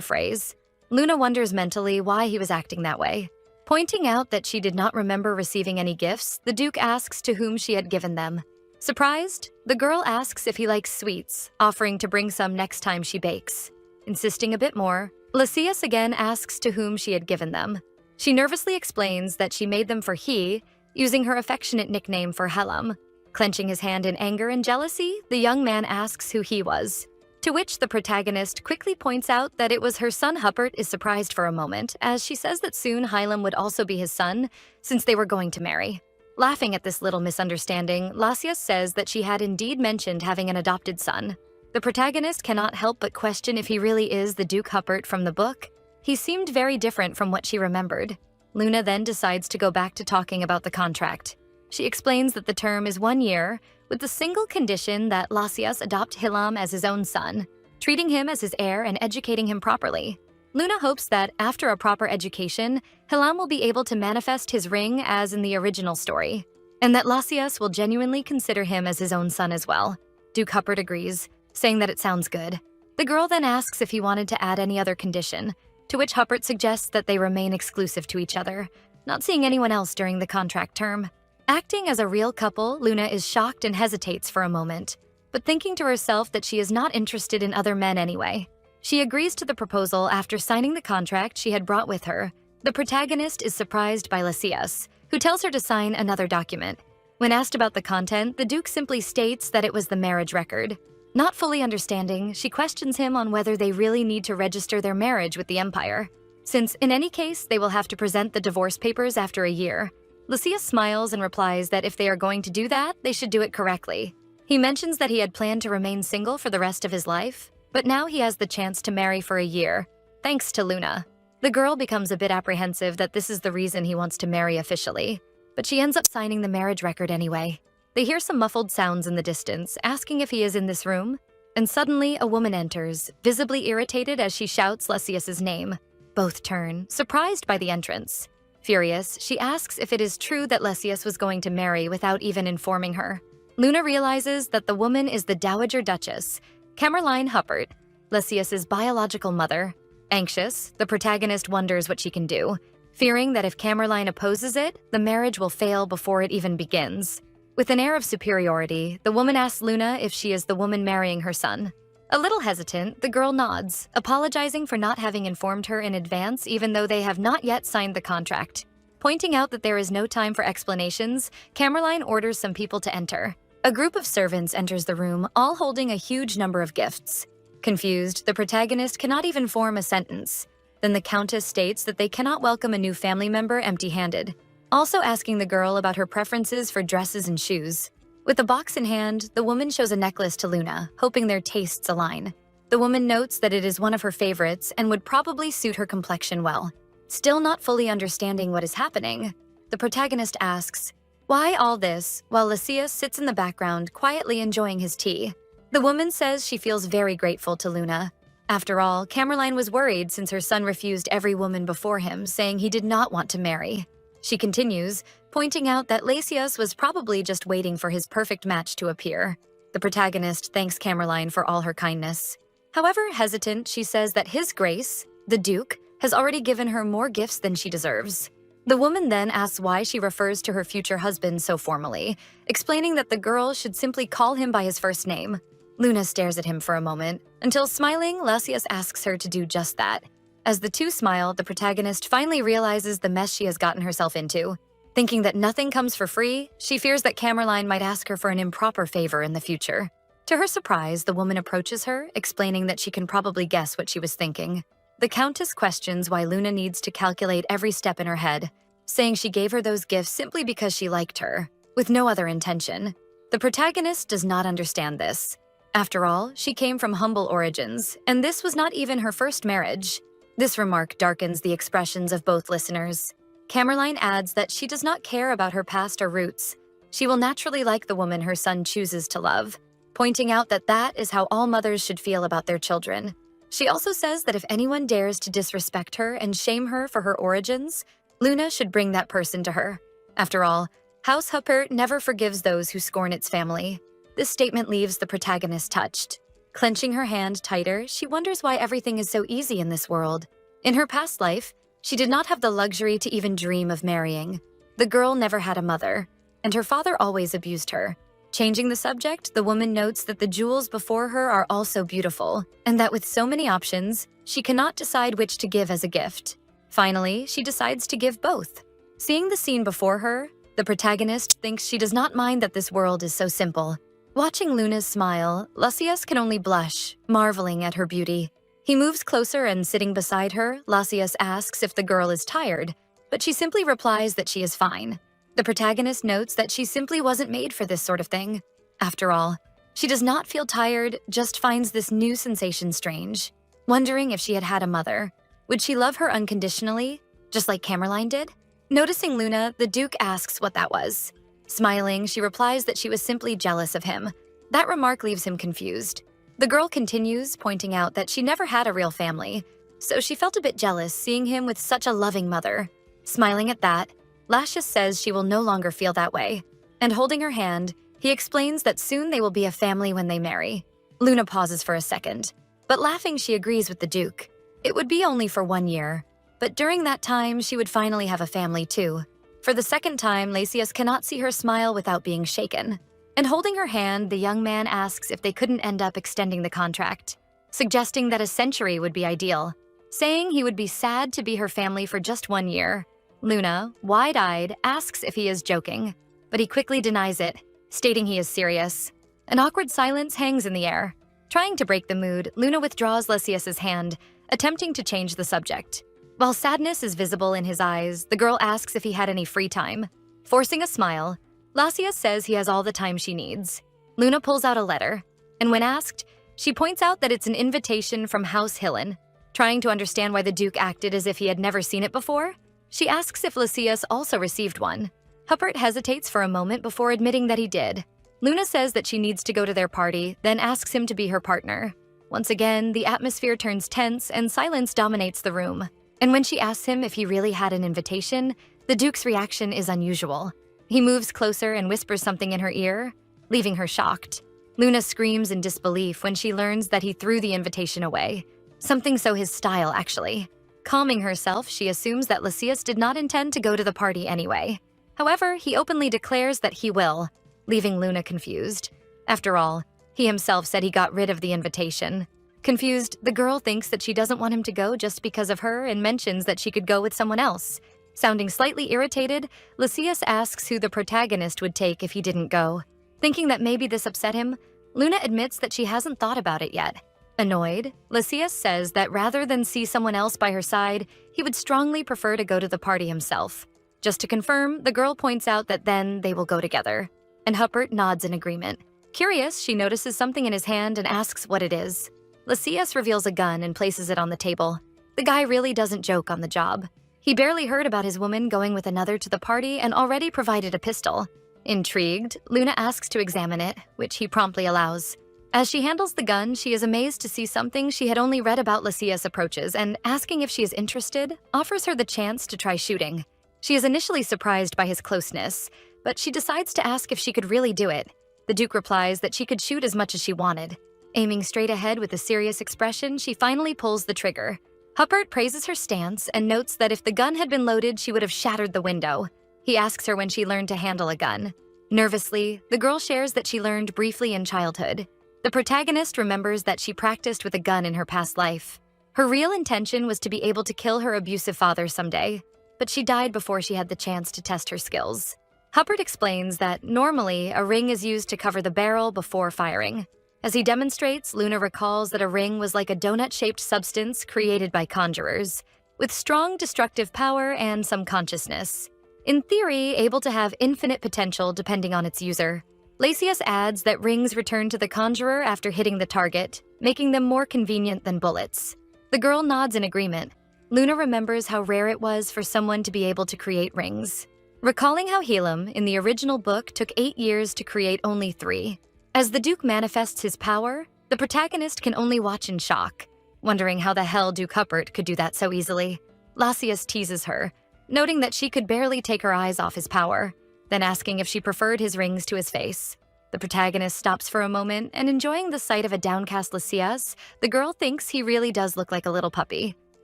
phrase. Luna wonders mentally why he was acting that way. Pointing out that she did not remember receiving any gifts, the Duke asks to whom she had given them. Surprised, the girl asks if he likes sweets, offering to bring some next time she bakes. Insisting a bit more, Lycius again asks to whom she had given them. She nervously explains that she made them for he, using her affectionate nickname for Helam. Clenching his hand in anger and jealousy, the young man asks who he was. To which the protagonist quickly points out that it was her son Huppert is surprised for a moment, as she says that soon Hylam would also be his son, since they were going to marry. Laughing at this little misunderstanding, Lycius says that she had indeed mentioned having an adopted son. The protagonist cannot help but question if he really is the Duke Huppert from the book. He seemed very different from what she remembered. Luna then decides to go back to talking about the contract. She explains that the term is 1 year, with the single condition that Lycius adopt Hilam as his own son, treating him as his heir and educating him properly. Luna hopes that, after a proper education, Hilam will be able to manifest his ring as in the original story, and that Lycius will genuinely consider him as his own son as well. Duke Huppert agrees, saying that it sounds good. The girl then asks if he wanted to add any other condition, to which Huppert suggests that they remain exclusive to each other, not seeing anyone else during the contract term. Acting as a real couple, Luna is shocked and hesitates for a moment, but thinking to herself that she is not interested in other men anyway. She agrees to the proposal after signing the contract she had brought with her. The protagonist is surprised by Lycius, who tells her to sign another document. When asked about the content, the Duke simply states that it was the marriage record. Not fully understanding, she questions him on whether they really need to register their marriage with the Empire, since in any case they will have to present the divorce papers after a year. Lycius smiles and replies that if they are going to do that, they should do it correctly. He mentions that he had planned to remain single for the rest of his life, but now he has the chance to marry for a year, thanks to Luna. The girl becomes a bit apprehensive that this is the reason he wants to marry officially, but she ends up signing the marriage record anyway. They hear some muffled sounds in the distance, asking if he is in this room, and suddenly a woman enters, visibly irritated as she shouts Lycius's name. Both turn, surprised by the entrance. Furious, she asks if it is true that Lycius was going to marry without even informing her. Luna realizes that the woman is the Dowager Duchess, Camerline Huppert, Lycius's biological mother. Anxious, the protagonist wonders what she can do, fearing that if Camerline opposes it, the marriage will fail before it even begins. With an air of superiority, the woman asks Luna if she is the woman marrying her son. A little hesitant, the girl nods, apologizing for not having informed her in advance even though they have not yet signed the contract. Pointing out that there is no time for explanations, Camerline orders some people to enter. A group of servants enters the room, all holding a huge number of gifts. Confused, the protagonist cannot even form a sentence. Then the Countess states that they cannot welcome a new family member empty-handed, also asking the girl about her preferences for dresses and shoes. With a box in hand, the woman shows a necklace to Luna, hoping their tastes align. The woman notes that it is one of her favorites and would probably suit her complexion well. Still not fully understanding what is happening, the protagonist asks, "Why all this?" while Lycius sits in the background, quietly enjoying his tea. The woman says she feels very grateful to Luna. After all, Camerline was worried since her son refused every woman before him, saying he did not want to marry. She continues, pointing out that Lycius was probably just waiting for his perfect match to appear. The protagonist thanks Camerline for all her kindness. However hesitant, she says that His Grace, the Duke, has already given her more gifts than she deserves. The woman then asks why she refers to her future husband so formally, explaining that the girl should simply call him by his first name. Luna stares at him for a moment, until smiling, Lycius asks her to do just that. As the two smile, the protagonist finally realizes the mess she has gotten herself into. Thinking that nothing comes for free, she fears that Camerline might ask her for an improper favor in the future. To her surprise, the woman approaches her, explaining that she can probably guess what she was thinking. The Countess questions why Luna needs to calculate every step in her head, saying she gave her those gifts simply because she liked her, with no other intention. The protagonist does not understand this. After all, she came from humble origins, and this was not even her first marriage. This remark darkens the expressions of both listeners. Camerline adds that she does not care about her past or roots. She will naturally like the woman her son chooses to love, pointing out that that is how all mothers should feel about their children. She also says that if anyone dares to disrespect her and shame her for her origins, Luna should bring that person to her. After all, House Huppert never forgives those who scorn its family. This statement leaves the protagonist touched. Clenching her hand tighter, she wonders why everything is so easy in this world. In her past life, she did not have the luxury to even dream of marrying. The girl never had a mother, and her father always abused her. Changing the subject, the woman notes that the jewels before her are also beautiful, and that with so many options, she cannot decide which to give as a gift. Finally, she decides to give both. Seeing the scene before her, the protagonist thinks she does not mind that this world is so simple. Watching Luna's smile, Lucius can only blush, marveling at her beauty. He moves closer and sitting beside her, Lucius asks if the girl is tired, but she simply replies that she is fine. The protagonist notes that she simply wasn't made for this sort of thing. After all, she does not feel tired, just finds this new sensation strange. Wondering if she had had a mother. Would she love her unconditionally, just like Camerline did? Noticing Luna, the Duke asks what that was. Smiling, she replies that she was simply jealous of him. That remark leaves him confused. The girl continues, pointing out that she never had a real family, so she felt a bit jealous seeing him with such a loving mother. Smiling at that, Lucius says she will no longer feel that way. And holding her hand, he explains that soon they will be a family when they marry. Luna pauses for a second, but laughing she agrees with the Duke. It would be only for 1 year, but during that time she would finally have a family too. For the second time, Lucius cannot see her smile without being shaken. And holding her hand, the young man asks if they couldn't end up extending the contract, suggesting that a century would be ideal, saying he would be sad to be her family for just 1 year. Luna, wide-eyed, asks if he is joking, but he quickly denies it, stating he is serious. An awkward silence hangs in the air. Trying to break the mood, Luna withdraws Lucius's hand, attempting to change the subject. While sadness is visible in his eyes, the girl asks if he had any free time. Forcing a smile, Lucius says he has all the time she needs. Luna pulls out a letter, and when asked, she points out that it's an invitation from House Hillen. Trying to understand why the Duke acted as if he had never seen it before, she asks if Lucius also received one. Huppert hesitates for a moment before admitting that he did. Luna says that she needs to go to their party, then asks him to be her partner. Once again, the atmosphere turns tense and silence dominates the room. And when she asks him if he really had an invitation, the Duke's reaction is unusual. He moves closer and whispers something in her ear, leaving her shocked. Luna screams in disbelief when she learns that he threw the invitation away. Something so his style, actually. Calming herself, she assumes that Lucius did not intend to go to the party anyway. However, he openly declares that he will, leaving Luna confused. After all, he himself said he got rid of the invitation. Confused, the girl thinks that she doesn't want him to go just because of her and mentions that she could go with someone else. Sounding slightly irritated, Lucius asks who the protagonist would take if he didn't go. Thinking that maybe this upset him, Luna admits that she hasn't thought about it yet. Annoyed, Lucius says that rather than see someone else by her side, he would strongly prefer to go to the party himself. Just to confirm, the girl points out that then they will go together. And Huppert nods in agreement. Curious, she notices something in his hand and asks what it is. Lucius reveals a gun and places it on the table. The guy really doesn't joke on the job. He barely heard about his woman going with another to the party and already provided a pistol. Intrigued, Luna asks to examine it, which he promptly allows. As she handles the gun, she is amazed to see something she had only read about Lucius approaches and, asking if she is interested, offers her the chance to try shooting. She is initially surprised by his closeness, but she decides to ask if she could really do it. The Duke replies that she could shoot as much as she wanted. Aiming straight ahead with a serious expression, she finally pulls the trigger. Huppert praises her stance and notes that if the gun had been loaded, she would have shattered the window. He asks her when she learned to handle a gun. Nervously, the girl shares that she learned briefly in childhood. The protagonist remembers that she practiced with a gun in her past life. Her real intention was to be able to kill her abusive father someday, but she died before she had the chance to test her skills. Huppert explains that normally a ring is used to cover the barrel before firing. As he demonstrates, Luna recalls that a ring was like a donut-shaped substance created by conjurers, with strong destructive power and some consciousness. In theory, able to have infinite potential depending on its user. Lucius adds that rings return to the conjurer after hitting the target, making them more convenient than bullets. The girl nods in agreement. Luna remembers how rare it was for someone to be able to create rings. Recalling how Helam, in the original book, took 8 years to create only 3. As the Duke manifests his power, the protagonist can only watch in shock. wondering how the hell Du Cuppert could do that so easily. Lassius teases her, noting that she could barely take her eyes off his power, then asking if she preferred his rings to his face. The protagonist stops for a moment, and enjoying the sight of a downcast Lassius, the girl thinks he really does look like a little puppy.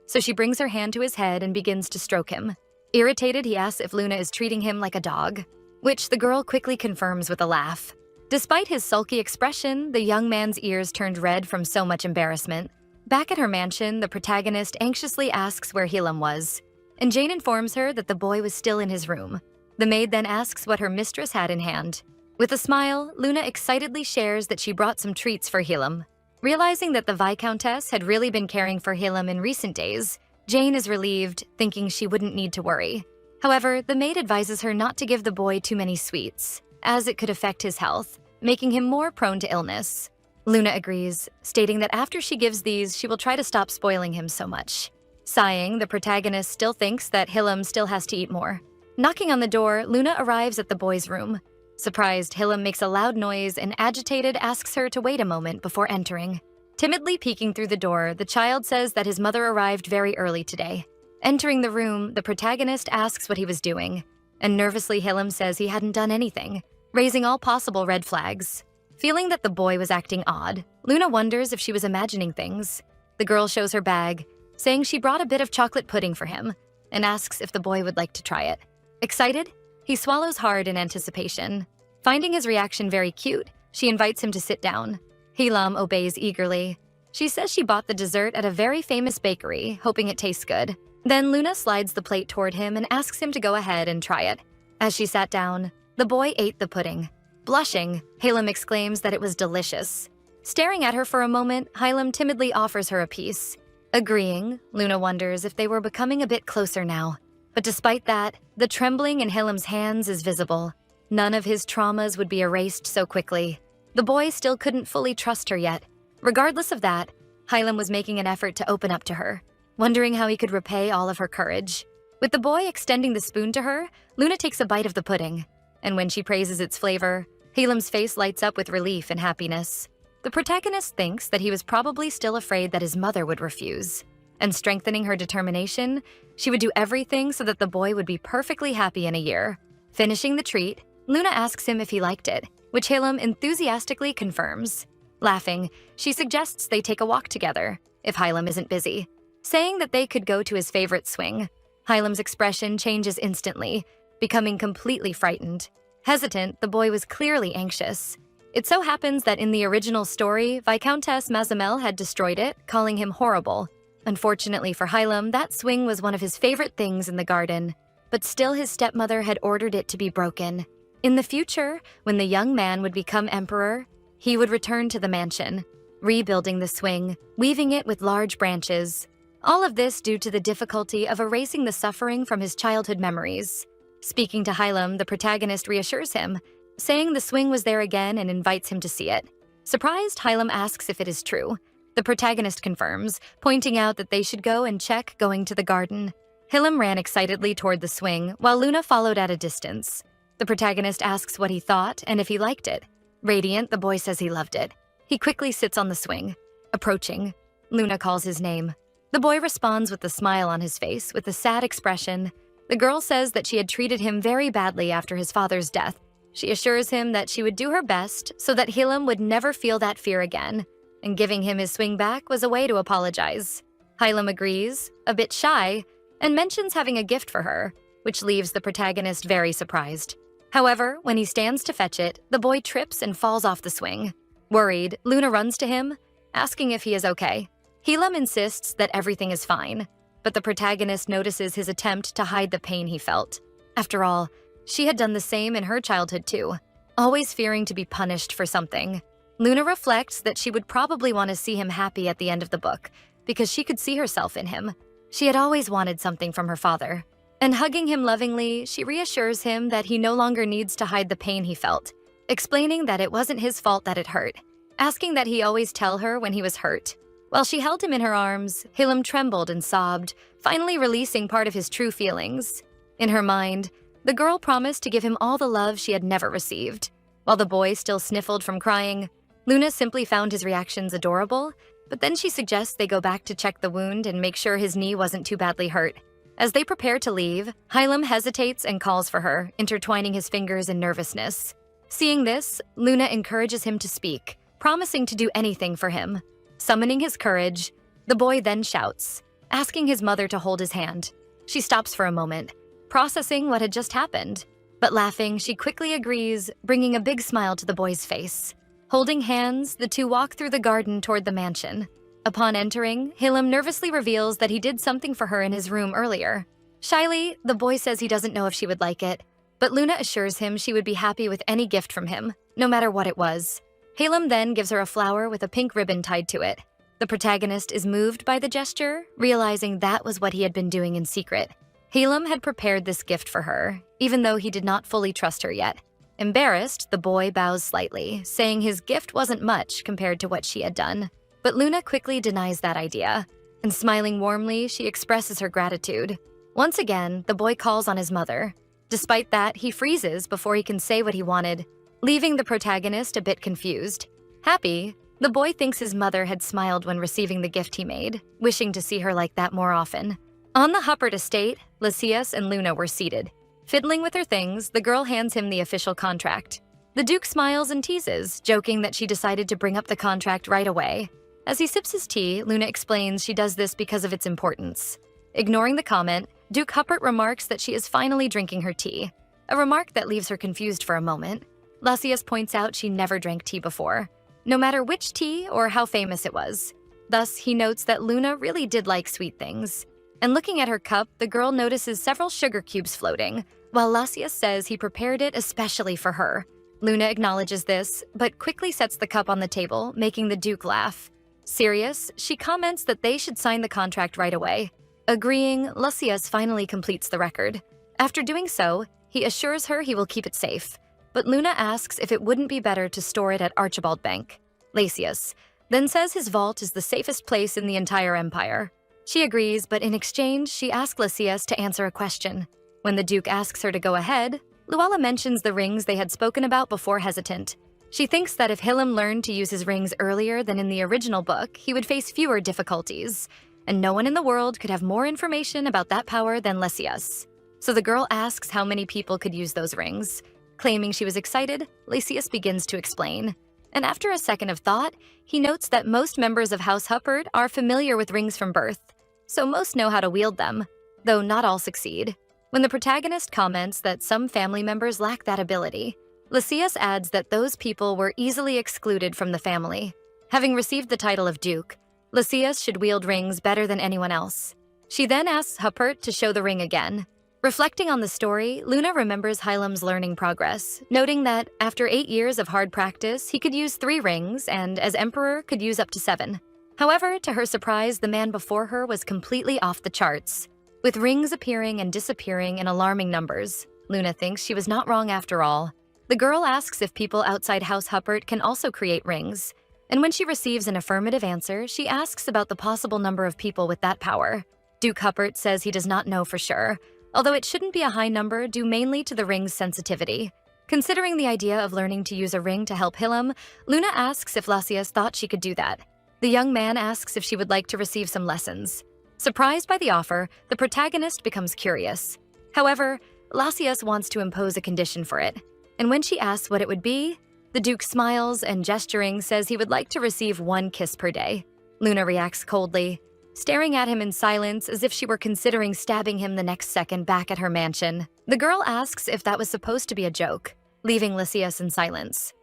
So she brings her hand to his head and begins to stroke him. Irritated, he asks if Luna is treating him like a dog, which the girl quickly confirms with a laugh. Despite his sulky expression, the young man's ears turned red from so much embarrassment. Back at her mansion, the protagonist anxiously asks where Helam was, and Jane informs her that the boy was still in his room. The maid then asks what her mistress had in hand. With a smile, Luna excitedly shares that she brought some treats for Helam. Realizing that the Viscountess had really been caring for Helam in recent days, Jane is relieved, thinking she wouldn't need to worry. However, the maid advises her not to give the boy too many sweets, as it could affect his health, making him more prone to illness. Luna agrees, stating that after she gives these, she will try to stop spoiling him so much. Sighing, the protagonist still thinks that Helam still has to eat more. Knocking on the door, Luna arrives at the boy's room. Surprised, Helam makes a loud noise and, agitated, asks her to wait a moment before entering. Timidly peeking through the door, the child says that his mother arrived very early today. Entering the room, the protagonist asks what he was doing, and nervously Helam says he hadn't done anything, raising all possible red flags. Feeling that the boy was acting odd, Luna wonders if she was imagining things. The girl shows her bag, saying she brought a bit of chocolate pudding for him, and asks if the boy would like to try it. Excited, he swallows hard in anticipation. Finding his reaction very cute, she invites him to sit down. Helam obeys eagerly. She says she bought the dessert at a very famous bakery, hoping it tastes good. Then Luna slides the plate toward him and asks him to go ahead and try it. As she sat down, the boy ate the pudding. Blushing, Helam exclaims that it was delicious. Staring at her for a moment, Helam timidly offers her a piece. Agreeing, Luna wonders if they were becoming a bit closer now. But despite that, the trembling in Helam's hands is visible. None of his traumas would be erased so quickly. The boy still couldn't fully trust her yet. Regardless of that, Helam was making an effort to open up to her, wondering how he could repay all of her courage. With the boy extending the spoon to her, Luna takes a bite of the pudding. And when she praises its flavor, Helam's face lights up with relief and happiness. The protagonist thinks that he was probably still afraid that his mother would refuse. And strengthening her determination, she would do everything so that the boy would be perfectly happy in a year. Finishing the treat, Luna asks him if he liked it, which Helam enthusiastically confirms. Laughing, she suggests they take a walk together, if Helam isn't busy, saying that they could go to his favorite swing. Helam's expression changes instantly, becoming completely frightened. Hesitant, the boy was clearly anxious. It so happens that in the original story, Viscountess Mazamel had destroyed it, calling him horrible. Unfortunately for Helam, that swing was one of his favorite things in the garden, but still his stepmother had ordered it to be broken. In the future, when the young man would become emperor, he would return to the mansion, rebuilding the swing, weaving it with large branches. All of this due to the difficulty of erasing the suffering from his childhood memories. Speaking to Helam, the protagonist reassures him, saying the swing was there again and invites him to see it. Surprised, Helam asks if it is true. The protagonist confirms, pointing out that they should go and check going to the garden. Helam ran excitedly toward the swing, while Luna followed at a distance. The protagonist asks what he thought and if he liked it. Radiant, the boy says he loved it. He quickly sits on the swing. Approaching, Luna calls his name. The boy responds with a smile on his face, with a sad expression. The girl says that she had treated him very badly after his father's death. She assures him that she would do her best so that Helam would never feel that fear again, and giving him his swing back was a way to apologize. Helam agrees, a bit shy, and mentions having a gift for her, which leaves the protagonist very surprised. However, when he stands to fetch it, the boy trips and falls off the swing. Worried, Luna runs to him, asking if he is okay. Helam insists that everything is fine, but the protagonist notices his attempt to hide the pain he felt. After all, she had done the same in her childhood too, always fearing to be punished for something. Luna reflects that she would probably want to see him happy at the end of the book, because she could see herself in him. She had always wanted something from her father. And hugging him lovingly, she reassures him that he no longer needs to hide the pain he felt, explaining that it wasn't his fault that it hurt, asking that he always tell her when he was hurt. While she held him in her arms, Helam trembled and sobbed, finally releasing part of his true feelings. In her mind, the girl promised to give him all the love she had never received. While the boy still sniffled from crying, Luna simply found his reactions adorable but then she suggests they go back to check the wound and make sure his knee wasn't too badly hurt. As they prepare to leave, Hylam hesitates and calls for her, intertwining his fingers in nervousness. Seeing this, Luna encourages him to speak, promising to do anything for him. Summoning his courage, the boy then shouts, asking his mother to hold his hand. She stops for a moment, processing what had just happened. But laughing, she quickly agrees, bringing a big smile to the boy's face. Holding hands, the two walk through the garden toward the mansion. Upon entering, Hylam nervously reveals that he did something for her in his room earlier. Shyly, the boy says he doesn't know if she would like it, but Luna assures him she would be happy with any gift from him, no matter what it was. Hylam then gives her a flower with a pink ribbon tied to it. The protagonist is moved by the gesture, realizing that was what he had been doing in secret. Hylam had prepared this gift for her, even though he did not fully trust her yet. Embarrassed, the boy bows slightly, saying his gift wasn't much compared to what she had done. But Luna quickly denies that idea, and smiling warmly, she expresses her gratitude. Once again, the boy calls on his mother. Despite that, he freezes before he can say what he wanted, leaving the protagonist a bit confused. Happy, the boy thinks his mother had smiled when receiving the gift he made, wishing to see her like that more often. On the Huppert estate, Lysias and Luna were seated. Fiddling with her things, the girl hands him the official contract. The Duke smiles and teases, joking that she decided to bring up the contract right away. As he sips his tea, Luna explains she does this because of its importance. Ignoring the comment, Duke Huppert remarks that she is finally drinking her tea, a remark that leaves her confused for a moment. Lysias points out she never drank tea before, no matter which tea or how famous it was. Thus, he notes that Luna really did like sweet things. And looking at her cup, the girl notices several sugar cubes floating, while Lysias says he prepared it especially for her. Luna acknowledges this, but quickly sets the cup on the table, making the Duke laugh. Serious, she comments that they should sign the contract right away. Agreeing, Lysias finally completes the record. After doing so, he assures her he will keep it safe. But Luna asks if it wouldn't be better to store it at Archibald Bank. Lysias then says his vault is the safest place in the entire empire. She agrees, but in exchange, she asks Lysias to answer a question. When the Duke asks her to go ahead, Luella mentions the rings they had spoken about before hesitant. She thinks that if Hylam learned to use his rings earlier than in the original book, he would face fewer difficulties, and no one in the world could have more information about that power than Lysias. So the girl asks how many people could use those rings. Claiming she was excited, Lysias begins to explain. And after a second of thought, he notes that most members of House Huppert are familiar with rings from birth, so most know how to wield them, though not all succeed. When the protagonist comments that some family members lack that ability, Lysias adds that those people were easily excluded from the family. Having received the title of Duke, Lysias should wield rings better than anyone else. She then asks Huppert to show the ring again. Reflecting on the story, Luna remembers Hylam's learning progress, noting that after 8 years of hard practice, he could use 3 rings and, as emperor, could use up to 7. However, to her surprise, the man before her was completely off the charts. With rings appearing and disappearing in alarming numbers, Luna thinks she was not wrong after all. The girl asks if people outside House Huppert can also create rings, and when she receives an affirmative answer, she asks about the possible number of people with that power. Duke Huppert says he does not know for sure, although it shouldn't be a high number due mainly to the ring's sensitivity. Considering the idea of learning to use a ring to help Hylam, Luna asks if Lysias thought she could do that. The young man asks if she would like to receive some lessons. Surprised by the offer, the protagonist becomes curious. However, Lysias wants to impose a condition for it, and when she asks what it would be, the Duke smiles and gesturing says he would like to receive 1 kiss per day. Luna reacts coldly, staring at him in silence as if she were considering stabbing him the next second back at her mansion. The girl asks if that was supposed to be a joke, leaving Lysias in silence.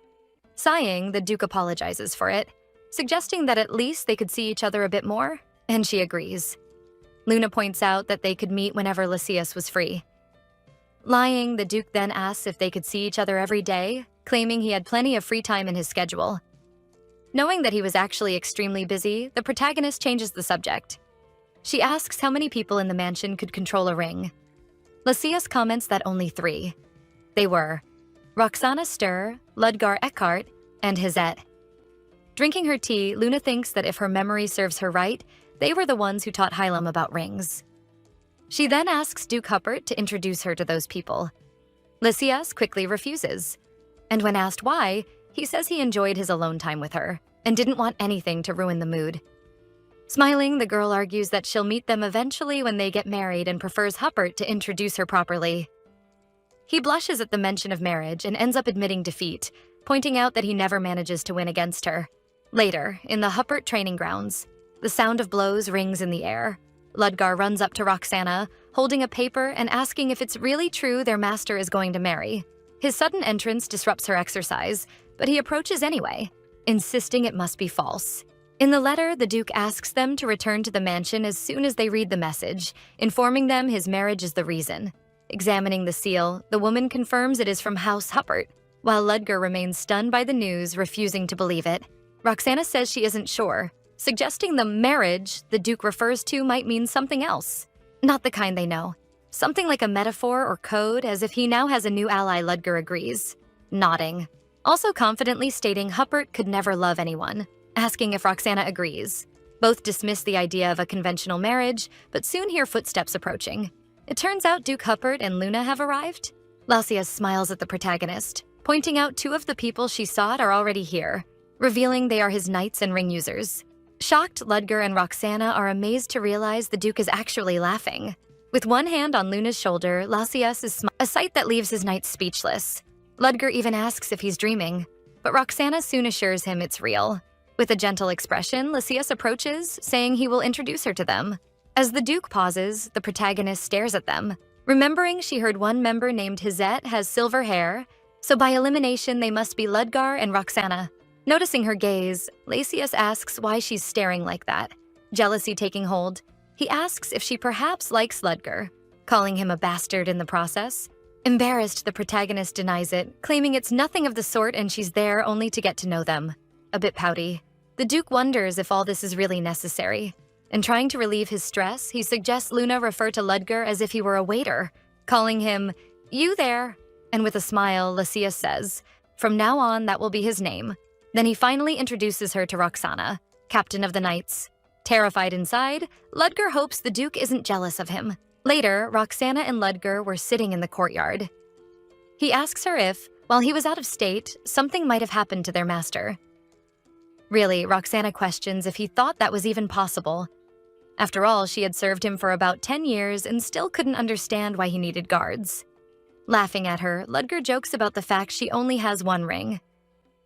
Sighing, the Duke apologizes for it, suggesting that at least they could see each other a bit more, and she agrees. Luna points out that they could meet whenever Lysias was free. Lying, the Duke then asks if they could see each other every day, claiming he had plenty of free time in his schedule. Knowing that he was actually extremely busy, the protagonist changes the subject. She asks how many people in the mansion could control a ring. Lysias comments that only 3. They were Roxana Stur, Ludgar Eckhart, and Hizette. Drinking her tea, Luna thinks that if her memory serves her right, they were the ones who taught Hylam about rings. She then asks Duke Huppert to introduce her to those people. Lysias quickly refuses, and when asked why, he says he enjoyed his alone time with her and didn't want anything to ruin the mood. Smiling, the girl argues that she'll meet them eventually when they get married and prefers Huppert to introduce her properly. He blushes at the mention of marriage and ends up admitting defeat, pointing out that he never manages to win against her. Later, in the Huppert training grounds, the sound of blows rings in the air. Ludgar runs up to Roxana, holding a paper and asking if it's really true their master is going to marry. His sudden entrance disrupts her exercise, but he approaches anyway, insisting it must be false. In the letter, the Duke asks them to return to the mansion as soon as they read the message, informing them his marriage is the reason. Examining the seal, the woman confirms it is from House Huppert, while Ludgar remains stunned by the news, refusing to believe it. Roxana says she isn't sure, suggesting the marriage the Duke refers to might mean something else. Not the kind they know. Something like a metaphor or code, as if he now has a new ally. Ludgar agrees, nodding. Also confidently stating Huppert could never love anyone, asking if Roxana agrees. Both dismiss the idea of a conventional marriage, but soon hear footsteps approaching. It turns out Duke Huppert and Luna have arrived. Lausias smiles at the protagonist, pointing out two of the people she sought are already here, revealing they are his knights and ring users. Shocked, Ludgar and Roxana are amazed to realize the Duke is actually laughing. With one hand on Luna's shoulder, Lausias is a sight that leaves his knights speechless. Ludgar even asks if he's dreaming, but Roxana soon assures him it's real. With a gentle expression, Lausias approaches, saying he will introduce her to them. As the Duke pauses, the protagonist stares at them, remembering she heard one member named Hizette has silver hair, so by elimination they must be Ludgar and Roxana. Noticing her gaze, Lausias asks why she's staring like that. Jealousy taking hold, he asks if she perhaps likes Ludgar, calling him a bastard in the process. Embarrassed, the protagonist denies it, claiming it's nothing of the sort and she's there only to get to know them. A bit pouty, the Duke wonders if all this is really necessary. And trying to relieve his stress, he suggests Luna refer to Ludgar as if he were a waiter, calling him, "You there." And with a smile, Lausias says, from now on that will be his name. Then he finally introduces her to Roxana, captain of the knights. Terrified inside, Ludgar hopes the Duke isn't jealous of him. Later, Roxana and Ludgar were sitting in the courtyard. He asks her if, while he was out of state, something might have happened to their master. Really, Roxana questions if he thought that was even possible. After all, she had served him for about 10 years and still couldn't understand why he needed guards. Laughing at her, Ludgar jokes about the fact she only has one ring.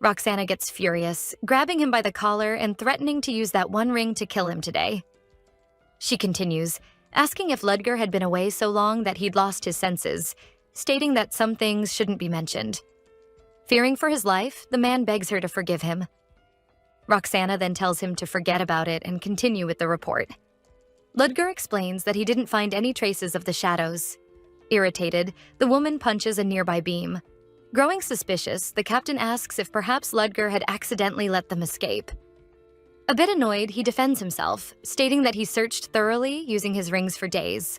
Roxana gets furious, grabbing him by the collar and threatening to use that one ring to kill him today. She continues, asking if Ludgar had been away so long that he'd lost his senses, stating that some things shouldn't be mentioned. Fearing for his life, the man begs her to forgive him. Roxana then tells him to forget about it and continue with the report. Ludgar explains that he didn't find any traces of the shadows. Irritated, the woman punches a nearby beam. Growing suspicious, the captain asks if perhaps Ludgar had accidentally let them escape. A bit annoyed, he defends himself, stating that he searched thoroughly, using his rings for days.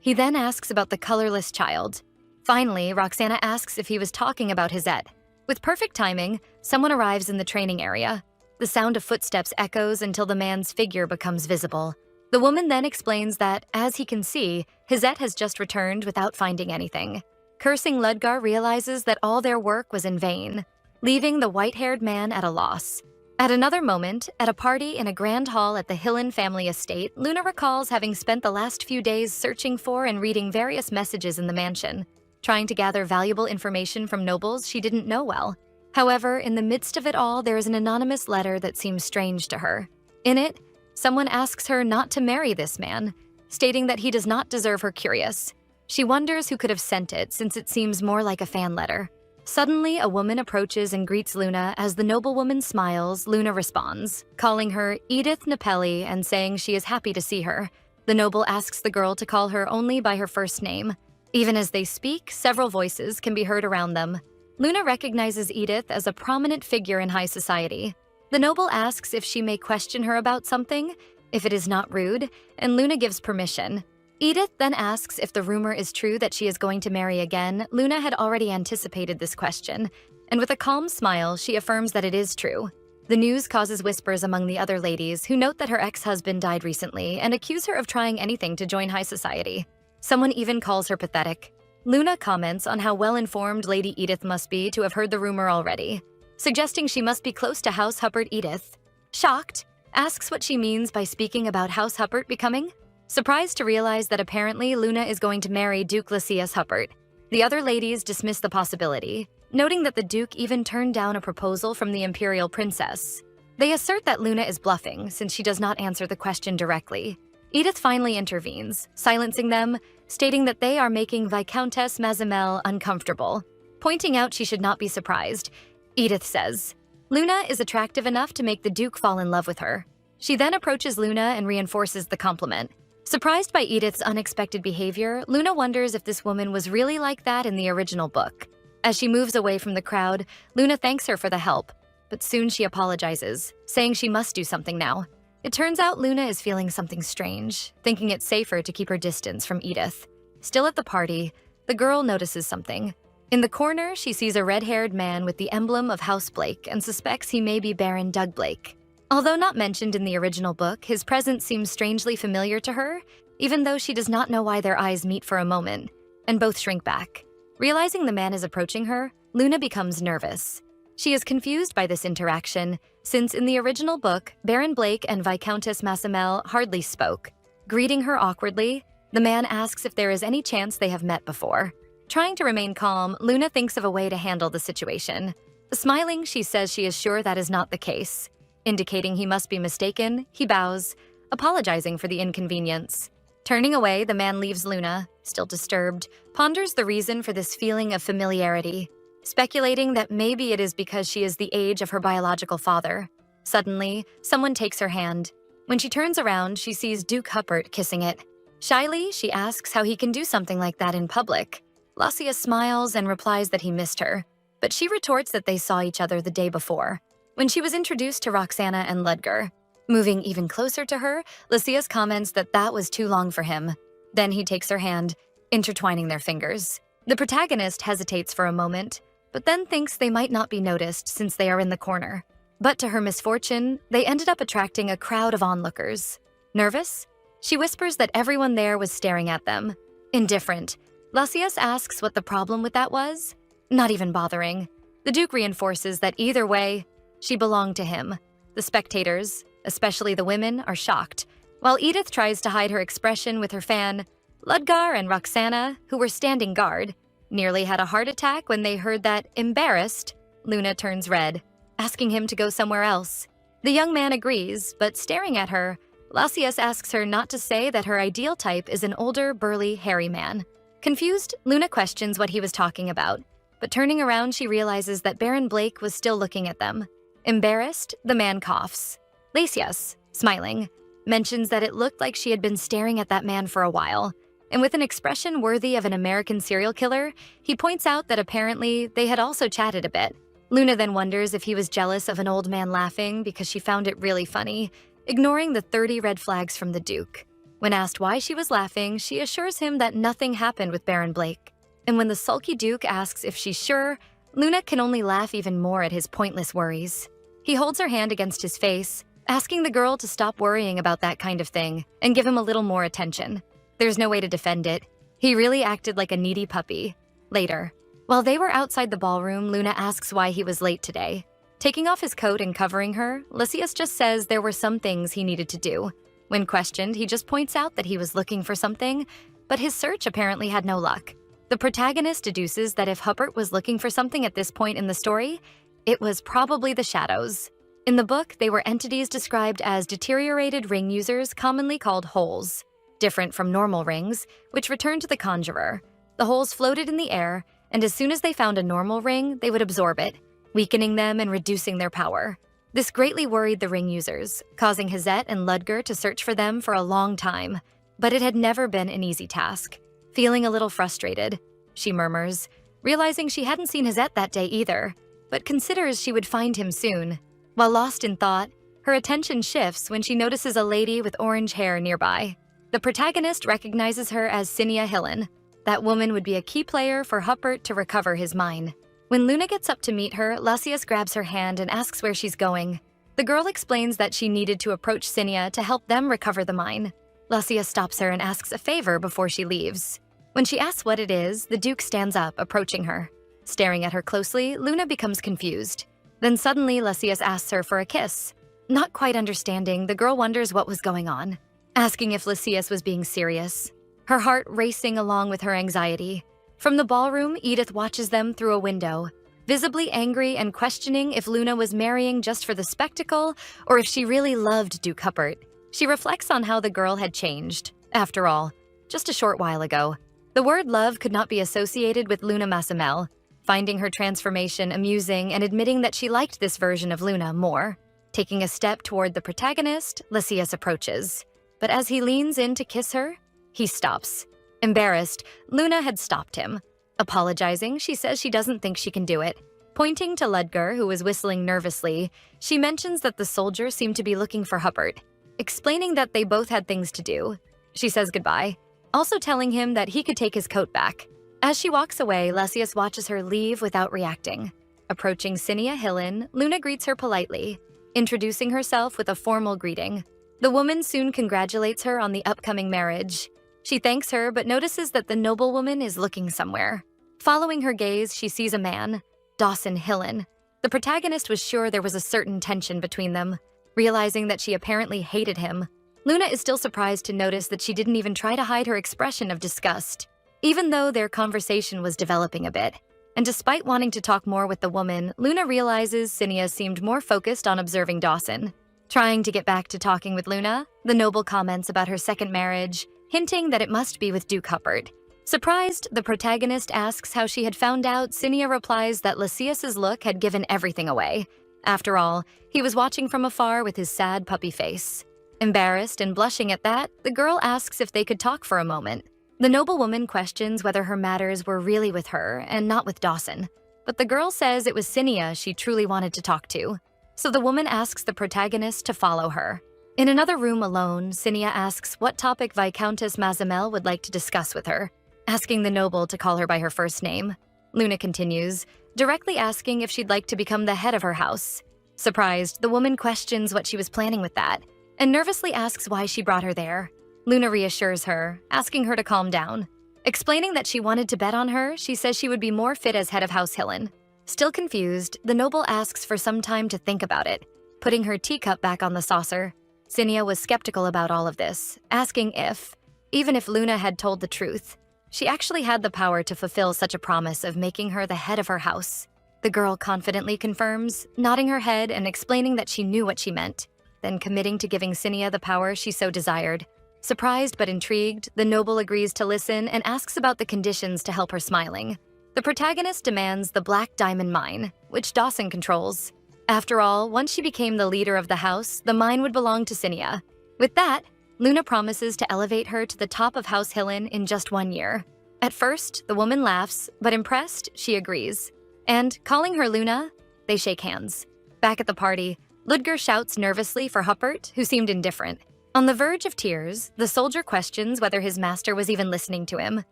He then asks about the colorless child. Finally, Roxana asks if he was talking about Hizette. With perfect timing, someone arrives in the training area. The sound of footsteps echoes until the man's figure becomes visible. The woman then explains that, as he can see, Hizette has just returned without finding anything. Cursing, Ludgar realizes that all their work was in vain, leaving the white-haired man at a loss. At another moment, at a party in a grand hall at the Hillen family estate, Luna recalls having spent the last few days searching for and reading various messages in the mansion, trying to gather valuable information from nobles she didn't know well. However, in the midst of it all, there is an anonymous letter that seems strange to her. In it, someone asks her not to marry this man, stating that he does not deserve her. Curious, she wonders who could have sent it, since it seems more like a fan letter. Suddenly, a woman approaches and greets Luna. As the noblewoman smiles, Luna responds, calling her Edith Napelli and saying she is happy to see her. The noble asks the girl to call her only by her first name. Even as they speak, several voices can be heard around them. Luna recognizes Edith as a prominent figure in high society. The noble asks if she may question her about something, if it is not rude, and Luna gives permission. Edith then asks if the rumor is true that she is going to marry again. Luna had already anticipated this question, and with a calm smile, she affirms that it is true. The news causes whispers among the other ladies, who note that her ex-husband died recently and accuse her of trying anything to join high society. Someone even calls her pathetic. Luna comments on how well-informed Lady Edith must be to have heard the rumor already, suggesting she must be close to House Huppert. Edith, shocked, asks what she means by speaking about House Huppert becoming. Surprised to realize that apparently Luna is going to marry Duke Lysias Huppert. The other ladies dismiss the possibility, noting that the Duke even turned down a proposal from the Imperial Princess. They assert that Luna is bluffing since she does not answer the question directly. Edith finally intervenes, silencing them, stating that they are making Viscountess Mazimel uncomfortable. Pointing out she should not be surprised, Edith says, Luna is attractive enough to make the Duke fall in love with her. She then approaches Luna and reinforces the compliment. Surprised by Edith's unexpected behavior, Luna wonders if this woman was really like that in the original book. As she moves away from the crowd, Luna thanks her for the help, but soon she apologizes, saying she must do something now. It turns out Luna is feeling something strange, thinking it's safer to keep her distance from Edith. Still at the party, the girl notices something. In the corner, she sees a red-haired man with the emblem of House Blake and suspects he may be Baron Doug Blake. Although not mentioned in the original book, his presence seems strangely familiar to her, even though she does not know why their eyes meet for a moment, and both shrink back. Realizing the man is approaching her, Luna becomes nervous. She is confused by this interaction, since in the original book, Baron Blake and Viscountess Mazimel hardly spoke. Greeting her awkwardly, the man asks if there is any chance they have met before. Trying to remain calm, Luna thinks of a way to handle the situation. Smiling, she says she is sure that is not the case. Indicating he must be mistaken, he bows, apologizing for the inconvenience. Turning away, the man leaves Luna, still disturbed, ponders the reason for this feeling of familiarity, speculating that maybe it is because she is the age of her biological father. Suddenly, someone takes her hand. When she turns around, she sees Duke Huppert kissing it. Shyly, she asks how he can do something like that in public. Lysias smiles and replies that he missed her, but she retorts that they saw each other the day before, when she was introduced to Roxana and Ludger. Moving even closer to her, Lysias comments that that was too long for him. Then he takes her hand, intertwining their fingers. The protagonist hesitates for a moment, but then thinks they might not be noticed since they are in the corner. But to her misfortune, they ended up attracting a crowd of onlookers. Nervous? She whispers that everyone there was staring at them. Indifferent, Lysias asks what the problem with that was. Not even bothering. The Duke reinforces that either way, she belonged to him. The spectators, especially the women, are shocked, while Edith tries to hide her expression with her fan. Ludger and Roxana, who were standing guard, nearly had a heart attack when they heard that, embarrassed, Luna turns red, asking him to go somewhere else. The young man agrees, but staring at her, Lysias asks her not to say that her ideal type is an older, burly, hairy man. Confused, Luna questions what he was talking about, but turning around she realizes that Baron Blake was still looking at them. Embarrassed, the man coughs. Lysias, smiling, mentions that it looked like she had been staring at that man for a while, and with an expression worthy of an American serial killer, he points out that apparently they had also chatted a bit. Luna then wonders if he was jealous of an old man laughing because she found it really funny, ignoring the 30 red flags from the Duke. When asked why she was laughing, she assures him that nothing happened with Baron Blake. And when the sulky Duke asks if she's sure, Luna can only laugh even more at his pointless worries. He holds her hand against his face, asking the girl to stop worrying about that kind of thing and give him a little more attention. There's no way to defend it. He really acted like a needy puppy. Later, while they were outside the ballroom, Luna asks why he was late today. Taking off his coat and covering her, Lysias just says there were some things he needed to do. When questioned, he just points out that he was looking for something, but his search apparently had no luck. The protagonist deduces that if Huppert was looking for something at this point in the story, it was probably the shadows. In the book, they were entities described as deteriorated ring users commonly called holes. Different from normal rings, which returned to the conjurer. The holes floated in the air, and as soon as they found a normal ring, they would absorb it, weakening them and reducing their power. This greatly worried the ring users, causing Hazette and Ludger to search for them for a long time. But it had never been an easy task. Feeling a little frustrated, she murmurs, realizing she hadn't seen Hazette that day either, but considers she would find him soon. While lost in thought, her attention shifts when she notices a lady with orange hair nearby. The protagonist recognizes her as Cinia Hillen. That woman would be a key player for Huppert to recover his mine. When Luna gets up to meet her, Lysias grabs her hand and asks where she's going. The girl explains that she needed to approach Cinia to help them recover the mine. Lysias stops her and asks a favor before she leaves. When she asks what it is, the Duke stands up, approaching her. Staring at her closely, Luna becomes confused. Then suddenly, Lysias asks her for a kiss. Not quite understanding, the girl wonders what was going on, asking if Lysias was being serious, her heart racing along with her anxiety. From the ballroom, Edith watches them through a window, visibly angry and questioning if Luna was marrying just for the spectacle or if she really loved Duke Huppert. She reflects on how the girl had changed. After all, just a short while ago, the word love could not be associated with Luna Massamel, finding her transformation amusing and admitting that she liked this version of Luna more. Taking a step toward the protagonist, Lysias approaches. But as he leans in to kiss her, he stops. Embarrassed, Luna had stopped him. Apologizing, she says she doesn't think she can do it. Pointing to Ludger, who is whistling nervously, she mentions that the soldier seemed to be looking for Huppert. Explaining that they both had things to do, she says goodbye, also telling him that he could take his coat back. As she walks away, Lysias watches her leave without reacting. Approaching Cinia Hillen, Luna greets her politely, introducing herself with a formal greeting. The woman soon congratulates her on the upcoming marriage. She thanks her but notices that the noblewoman is looking somewhere. Following her gaze, she sees a man, Dawson Hillen. The protagonist was sure there was a certain tension between them. Realizing that she apparently hated him, Luna is still surprised to notice that she didn't even try to hide her expression of disgust, even though their conversation was developing a bit. And despite wanting to talk more with the woman, Luna realizes Cinia seemed more focused on observing Dawson. Trying to get back to talking with Luna, the noble comments about her second marriage, hinting that it must be with Duke Huppert. Surprised, the protagonist asks how she had found out. Cinia replies that Lysias's look had given everything away. After all, he was watching from afar with his sad puppy face. Embarrassed and blushing at that, the girl asks if they could talk for a moment. The noblewoman questions whether her matters were really with her and not with Dawson, but the girl says it was Cinia she truly wanted to talk to. So the woman asks the protagonist to follow her. In another room alone, Cinia asks what topic Viscountess Massamel would like to discuss with her, asking the noble to call her by her first name. Luna continues, directly asking if she'd like to become the head of her house. Surprised, the woman questions what she was planning with that, and nervously asks why she brought her there. Luna reassures her, asking her to calm down. Explaining that she wanted to bet on her, she says she would be more fit as head of House Hillen. Still confused, the noble asks for some time to think about it, putting her teacup back on the saucer. Cinia was skeptical about all of this, asking if, even if Luna had told the truth, she actually had the power to fulfill such a promise of making her the head of her house. The girl confidently confirms, nodding her head and explaining that she knew what she meant, then committing to giving Cinia the power she so desired. Surprised but intrigued, the noble agrees to listen and asks about the conditions to help her, smiling. The protagonist demands the Black Diamond Mine, which Dawson controls. After all, once she became the leader of the house, the mine would belong to Cinia. With that, Luna promises to elevate her to the top of House Hillen in just 1 year. At first, the woman laughs, but impressed, she agrees. And, calling her Luna, they shake hands. Back at the party, Ludger shouts nervously for Huppert, who seemed indifferent. On the verge of tears, the soldier questions whether his master was even listening to him.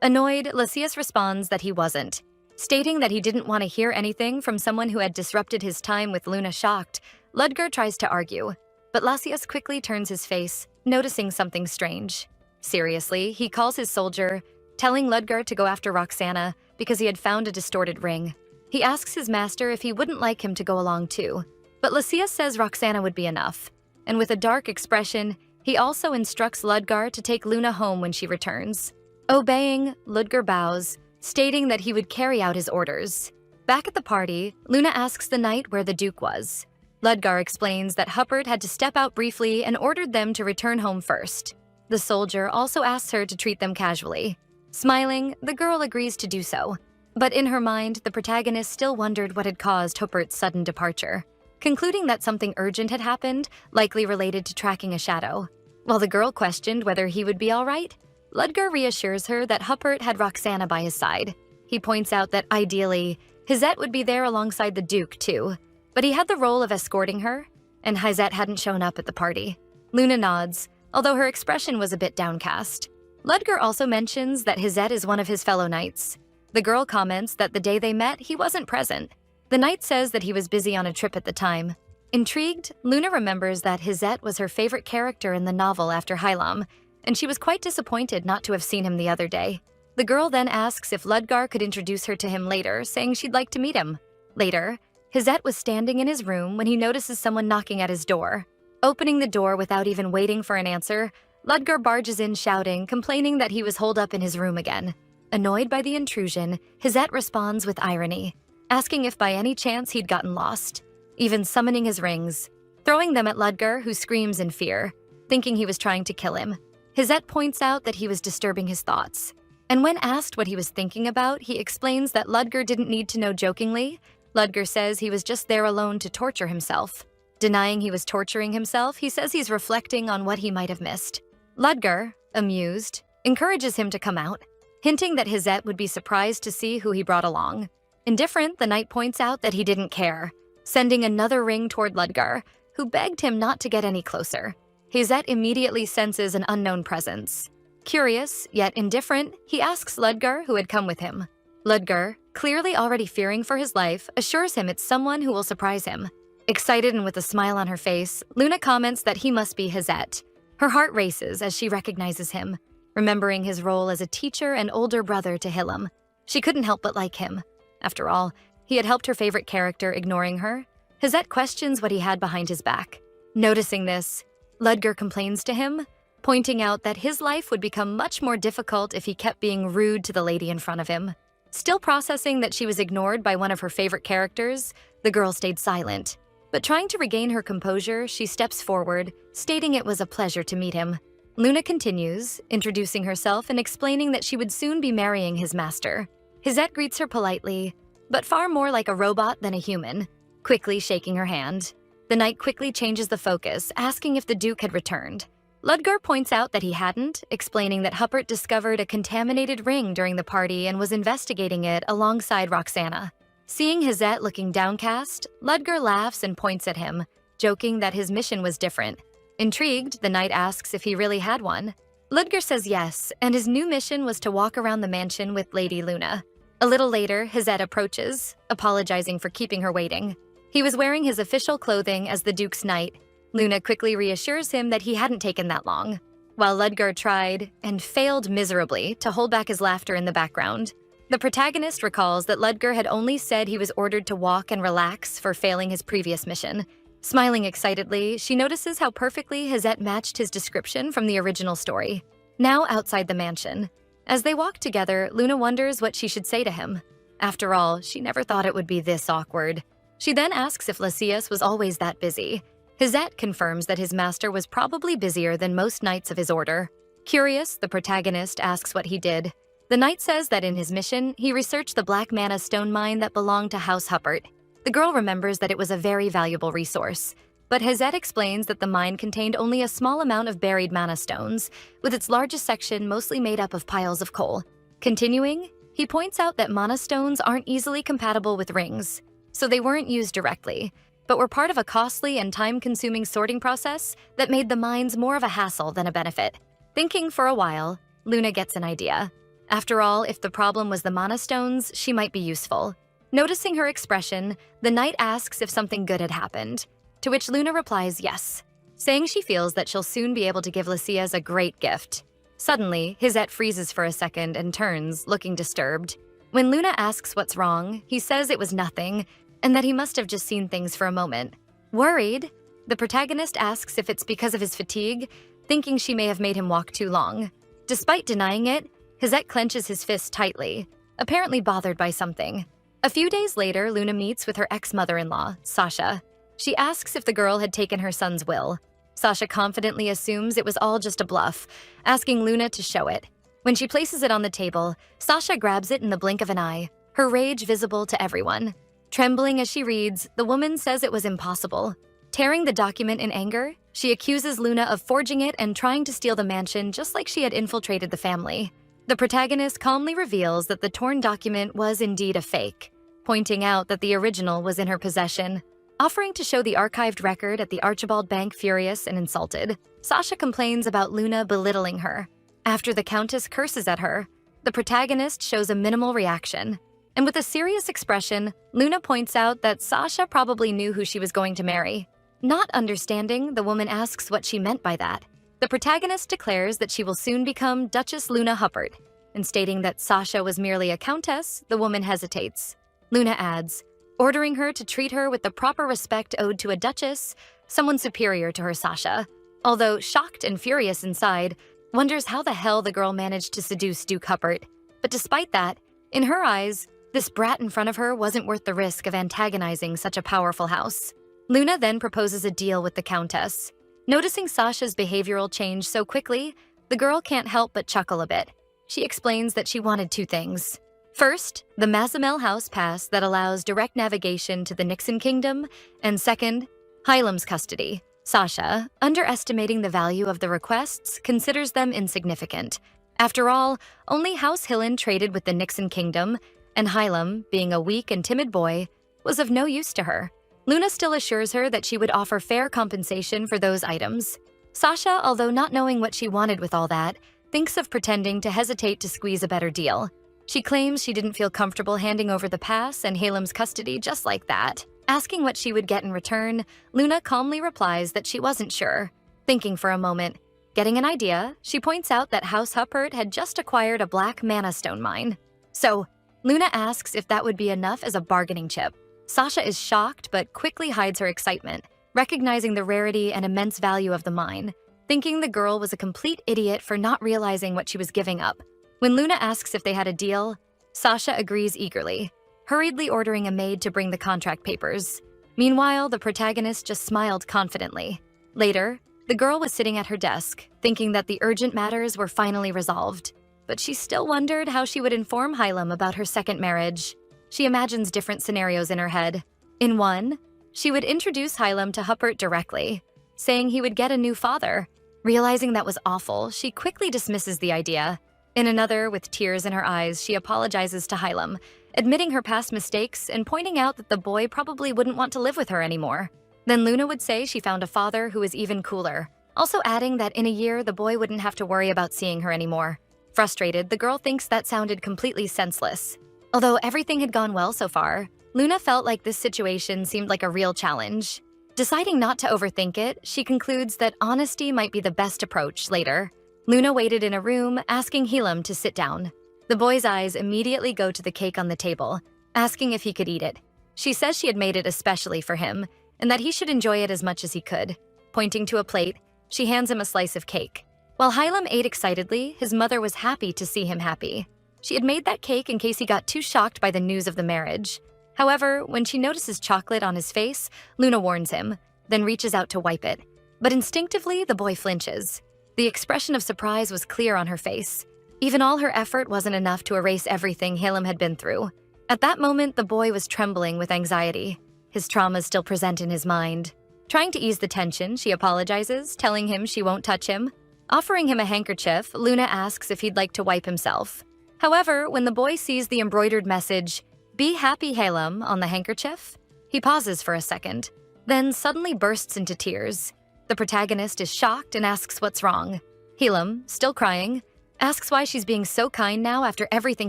Annoyed, Lysias responds that he wasn't, stating that he didn't want to hear anything from someone who had disrupted his time with Luna. Shocked, Ludger tries to argue, but Lysias quickly turns his face, noticing something strange. Seriously, he calls his soldier, telling Ludger to go after Roxana because he had found a distorted ring. He asks his master if he wouldn't like him to go along too, but Lysias says Roxana would be enough, and with a dark expression, he also instructs Ludger to take Luna home when she returns. Obeying, Ludger bows, stating that he would carry out his orders. Back at the party, Luna asks the knight where the Duke was. Ludger explains that Huppert had to step out briefly and ordered them to return home first. The soldier also asks her to treat them casually. Smiling, the girl agrees to do so. But in her mind, the protagonist still wondered what had caused Huppert's sudden departure, concluding that something urgent had happened, likely related to tracking a shadow. While the girl questioned whether he would be all right, Ludger reassures her that Huppert had Roxana by his side. He points out that ideally, Hizette would be there alongside the Duke too, but he had the role of escorting her, and Hizette hadn't shown up at the party. Luna nods, although her expression was a bit downcast. Ludger also mentions that Hizette is one of his fellow knights. The girl comments that the day they met, he wasn't present. The knight says that he was busy on a trip at the time. Intrigued, Luna remembers that Hizette was her favorite character in the novel after Hylam, and she was quite disappointed not to have seen him the other day. The girl then asks if Ludger could introduce her to him later, saying she'd like to meet him. Later, Hizette was standing in his room when he notices someone knocking at his door. Opening the door without even waiting for an answer, Ludger barges in shouting, complaining that he was holed up in his room again. Annoyed by the intrusion, Hizette responds with irony, asking if by any chance he'd gotten lost, even summoning his rings, throwing them at Ludger, who screams in fear, thinking he was trying to kill him. Hizette points out that he was disturbing his thoughts. And when asked what he was thinking about, he explains that Ludger didn't need to know jokingly. Ludger says he was just there alone to torture himself. Denying he was torturing himself, he says he's reflecting on what he might have missed. Ludger, amused, encourages him to come out, hinting that Hizette would be surprised to see who he brought along. Indifferent, the knight points out that he didn't care, sending another ring toward Ludger, who begged him not to get any closer. Hizette immediately senses an unknown presence. Curious, yet indifferent, he asks Ludger who had come with him. Ludger, clearly already fearing for his life, assures him it's someone who will surprise him. Excited and with a smile on her face, Luna comments that he must be Hizette. Her heart races as she recognizes him, remembering his role as a teacher and older brother to Hillam. She couldn't help but like him. After all, he had helped her favorite character, ignoring her. Hizette questions what he had behind his back. Noticing this, Ludger complains to him, pointing out that his life would become much more difficult if he kept being rude to the lady in front of him. Still processing that she was ignored by one of her favorite characters, the girl stayed silent. But trying to regain her composure, she steps forward, stating it was a pleasure to meet him. Luna continues, introducing herself and explaining that she would soon be marrying his master. Hizette greets her politely, but far more like a robot than a human, quickly shaking her hand. The knight quickly changes the focus, asking if the Duke had returned. Ludger points out that he hadn't, explaining that Huppert discovered a contaminated ring during the party and was investigating it alongside Roxana. Seeing Hizette looking downcast, Ludger laughs and points at him, joking that his mission was different. Intrigued, the knight asks if he really had one. Ludger says yes, and his new mission was to walk around the mansion with Lady Luna. A little later, Hizette approaches, apologizing for keeping her waiting. He was wearing his official clothing as the Duke's knight. Luna quickly reassures him that he hadn't taken that long, while Ludger tried, and failed miserably, to hold back his laughter in the background. The protagonist recalls that Ludger had only said he was ordered to walk and relax for failing his previous mission. Smiling excitedly, she notices how perfectly Hizette matched his description from the original story. Now outside the mansion. As they walk together, Luna wonders what she should say to him. After all, she never thought it would be this awkward. She then asks if Lysias was always that busy. Hizette confirms that his master was probably busier than most knights of his order. Curious, the protagonist asks what he did. The knight says that in his mission, he researched the black mana stone mine that belonged to House Huppert. The girl remembers that it was a very valuable resource, but Hizette explains that the mine contained only a small amount of buried mana stones, with its largest section mostly made up of piles of coal. Continuing, he points out that mana stones aren't easily compatible with rings, so they weren't used directly, but were part of a costly and time-consuming sorting process that made the mines more of a hassle than a benefit. Thinking for a while, Luna gets an idea. After all, if the problem was the mana stones, she might be useful. Noticing her expression, the knight asks if something good had happened, to which Luna replies yes, saying she feels that she'll soon be able to give Lysias a great gift. Suddenly, Hizette freezes for a second and turns, looking disturbed. When Luna asks what's wrong, he says it was nothing, and that he must have just seen things for a moment. Worried, the protagonist asks if it's because of his fatigue, thinking she may have made him walk too long. Despite denying it, Hizette clenches his fist tightly, apparently bothered by something. A few days later, Luna meets with her ex-mother-in-law, Sasha. She asks if the girl had taken her son's will. Sasha confidently assumes it was all just a bluff, asking Luna to show it. When she places it on the table, Sasha grabs it in the blink of an eye, her rage visible to everyone. Trembling as she reads, the woman says it was impossible. Tearing the document in anger, she accuses Luna of forging it and trying to steal the mansion just like she had infiltrated the family. The protagonist calmly reveals that the torn document was indeed a fake, pointing out that the original was in her possession. Offering to show the archived record at the Archibald Bank furious and insulted, Sasha complains about Luna belittling her. After the Countess curses at her, the protagonist shows a minimal reaction. And with a serious expression, Luna points out that Sasha probably knew who she was going to marry. Not understanding, the woman asks what she meant by that. The protagonist declares that she will soon become Duchess Luna Huppert, and stating that Sasha was merely a countess, the woman hesitates. Luna adds, ordering her to treat her with the proper respect owed to a duchess, someone superior to her Sasha. Although shocked and furious inside, wonders how the hell the girl managed to seduce Duke Huppert. But despite that, in her eyes, this brat in front of her wasn't worth the risk of antagonizing such a powerful house. Luna then proposes a deal with the Countess. Noticing Sasha's behavioral change so quickly, the girl can't help but chuckle a bit. She explains that she wanted two things. First, the Mazamel House pass that allows direct navigation to the Nixon Kingdom, and second, Hylam's custody. Sasha, underestimating the value of the requests, considers them insignificant. After all, only House Hillen traded with the Nixon Kingdom, and Hylam, being a weak and timid boy, was of no use to her. Luna still assures her that she would offer fair compensation for those items. Sasha, although not knowing what she wanted with all that, thinks of pretending to hesitate to squeeze a better deal. She claims she didn't feel comfortable handing over the pass and Hylam's custody just like that. Asking what she would get in return, Luna calmly replies that she wasn't sure. Thinking for a moment, getting an idea, she points out that House Huppert had just acquired a black mana stone mine. So, Luna asks if that would be enough as a bargaining chip. Sasha is shocked but quickly hides her excitement, recognizing the rarity and immense value of the mine, thinking the girl was a complete idiot for not realizing what she was giving up. When Luna asks if they had a deal, Sasha agrees eagerly, hurriedly ordering a maid to bring the contract papers. Meanwhile, the protagonist just smiled confidently. Later, the girl was sitting at her desk, thinking that the urgent matters were finally resolved. But she still wondered how she would inform Hylam about her second marriage. She imagines different scenarios in her head. In one, she would introduce Hylam to Huppert directly, saying he would get a new father. Realizing that was awful, she quickly dismisses the idea. In another, with tears in her eyes, she apologizes to Hylam, admitting her past mistakes and pointing out that the boy probably wouldn't want to live with her anymore. Then Luna would say she found a father who was even cooler, also adding that in a year the boy wouldn't have to worry about seeing her anymore. Frustrated, the girl thinks that sounded completely senseless. Although everything had gone well so far, Luna felt like this situation seemed like a real challenge. Deciding not to overthink it, she concludes that honesty might be the best approach later. Luna waited in a room, asking Hylam to sit down. The boy's eyes immediately go to the cake on the table, asking if he could eat it. She says she had made it especially for him, and that he should enjoy it as much as he could. Pointing to a plate, she hands him a slice of cake. While Hylam ate excitedly, his mother was happy to see him happy. She had made that cake in case he got too shocked by the news of the marriage. However, when she notices chocolate on his face, Luna warns him, then reaches out to wipe it. But instinctively, the boy flinches. The expression of surprise was clear on her face. Even all her effort wasn't enough to erase everything Hylam had been through. At that moment, the boy was trembling with anxiety. His traumas still present in his mind. Trying to ease the tension, she apologizes, telling him she won't touch him. Offering him a handkerchief, Luna asks if he'd like to wipe himself. However, when the boy sees the embroidered message, "Be happy, Hylam," on the handkerchief, he pauses for a second, then suddenly bursts into tears. The protagonist is shocked and asks what's wrong. Hylam, still crying, asks why she's being so kind now after everything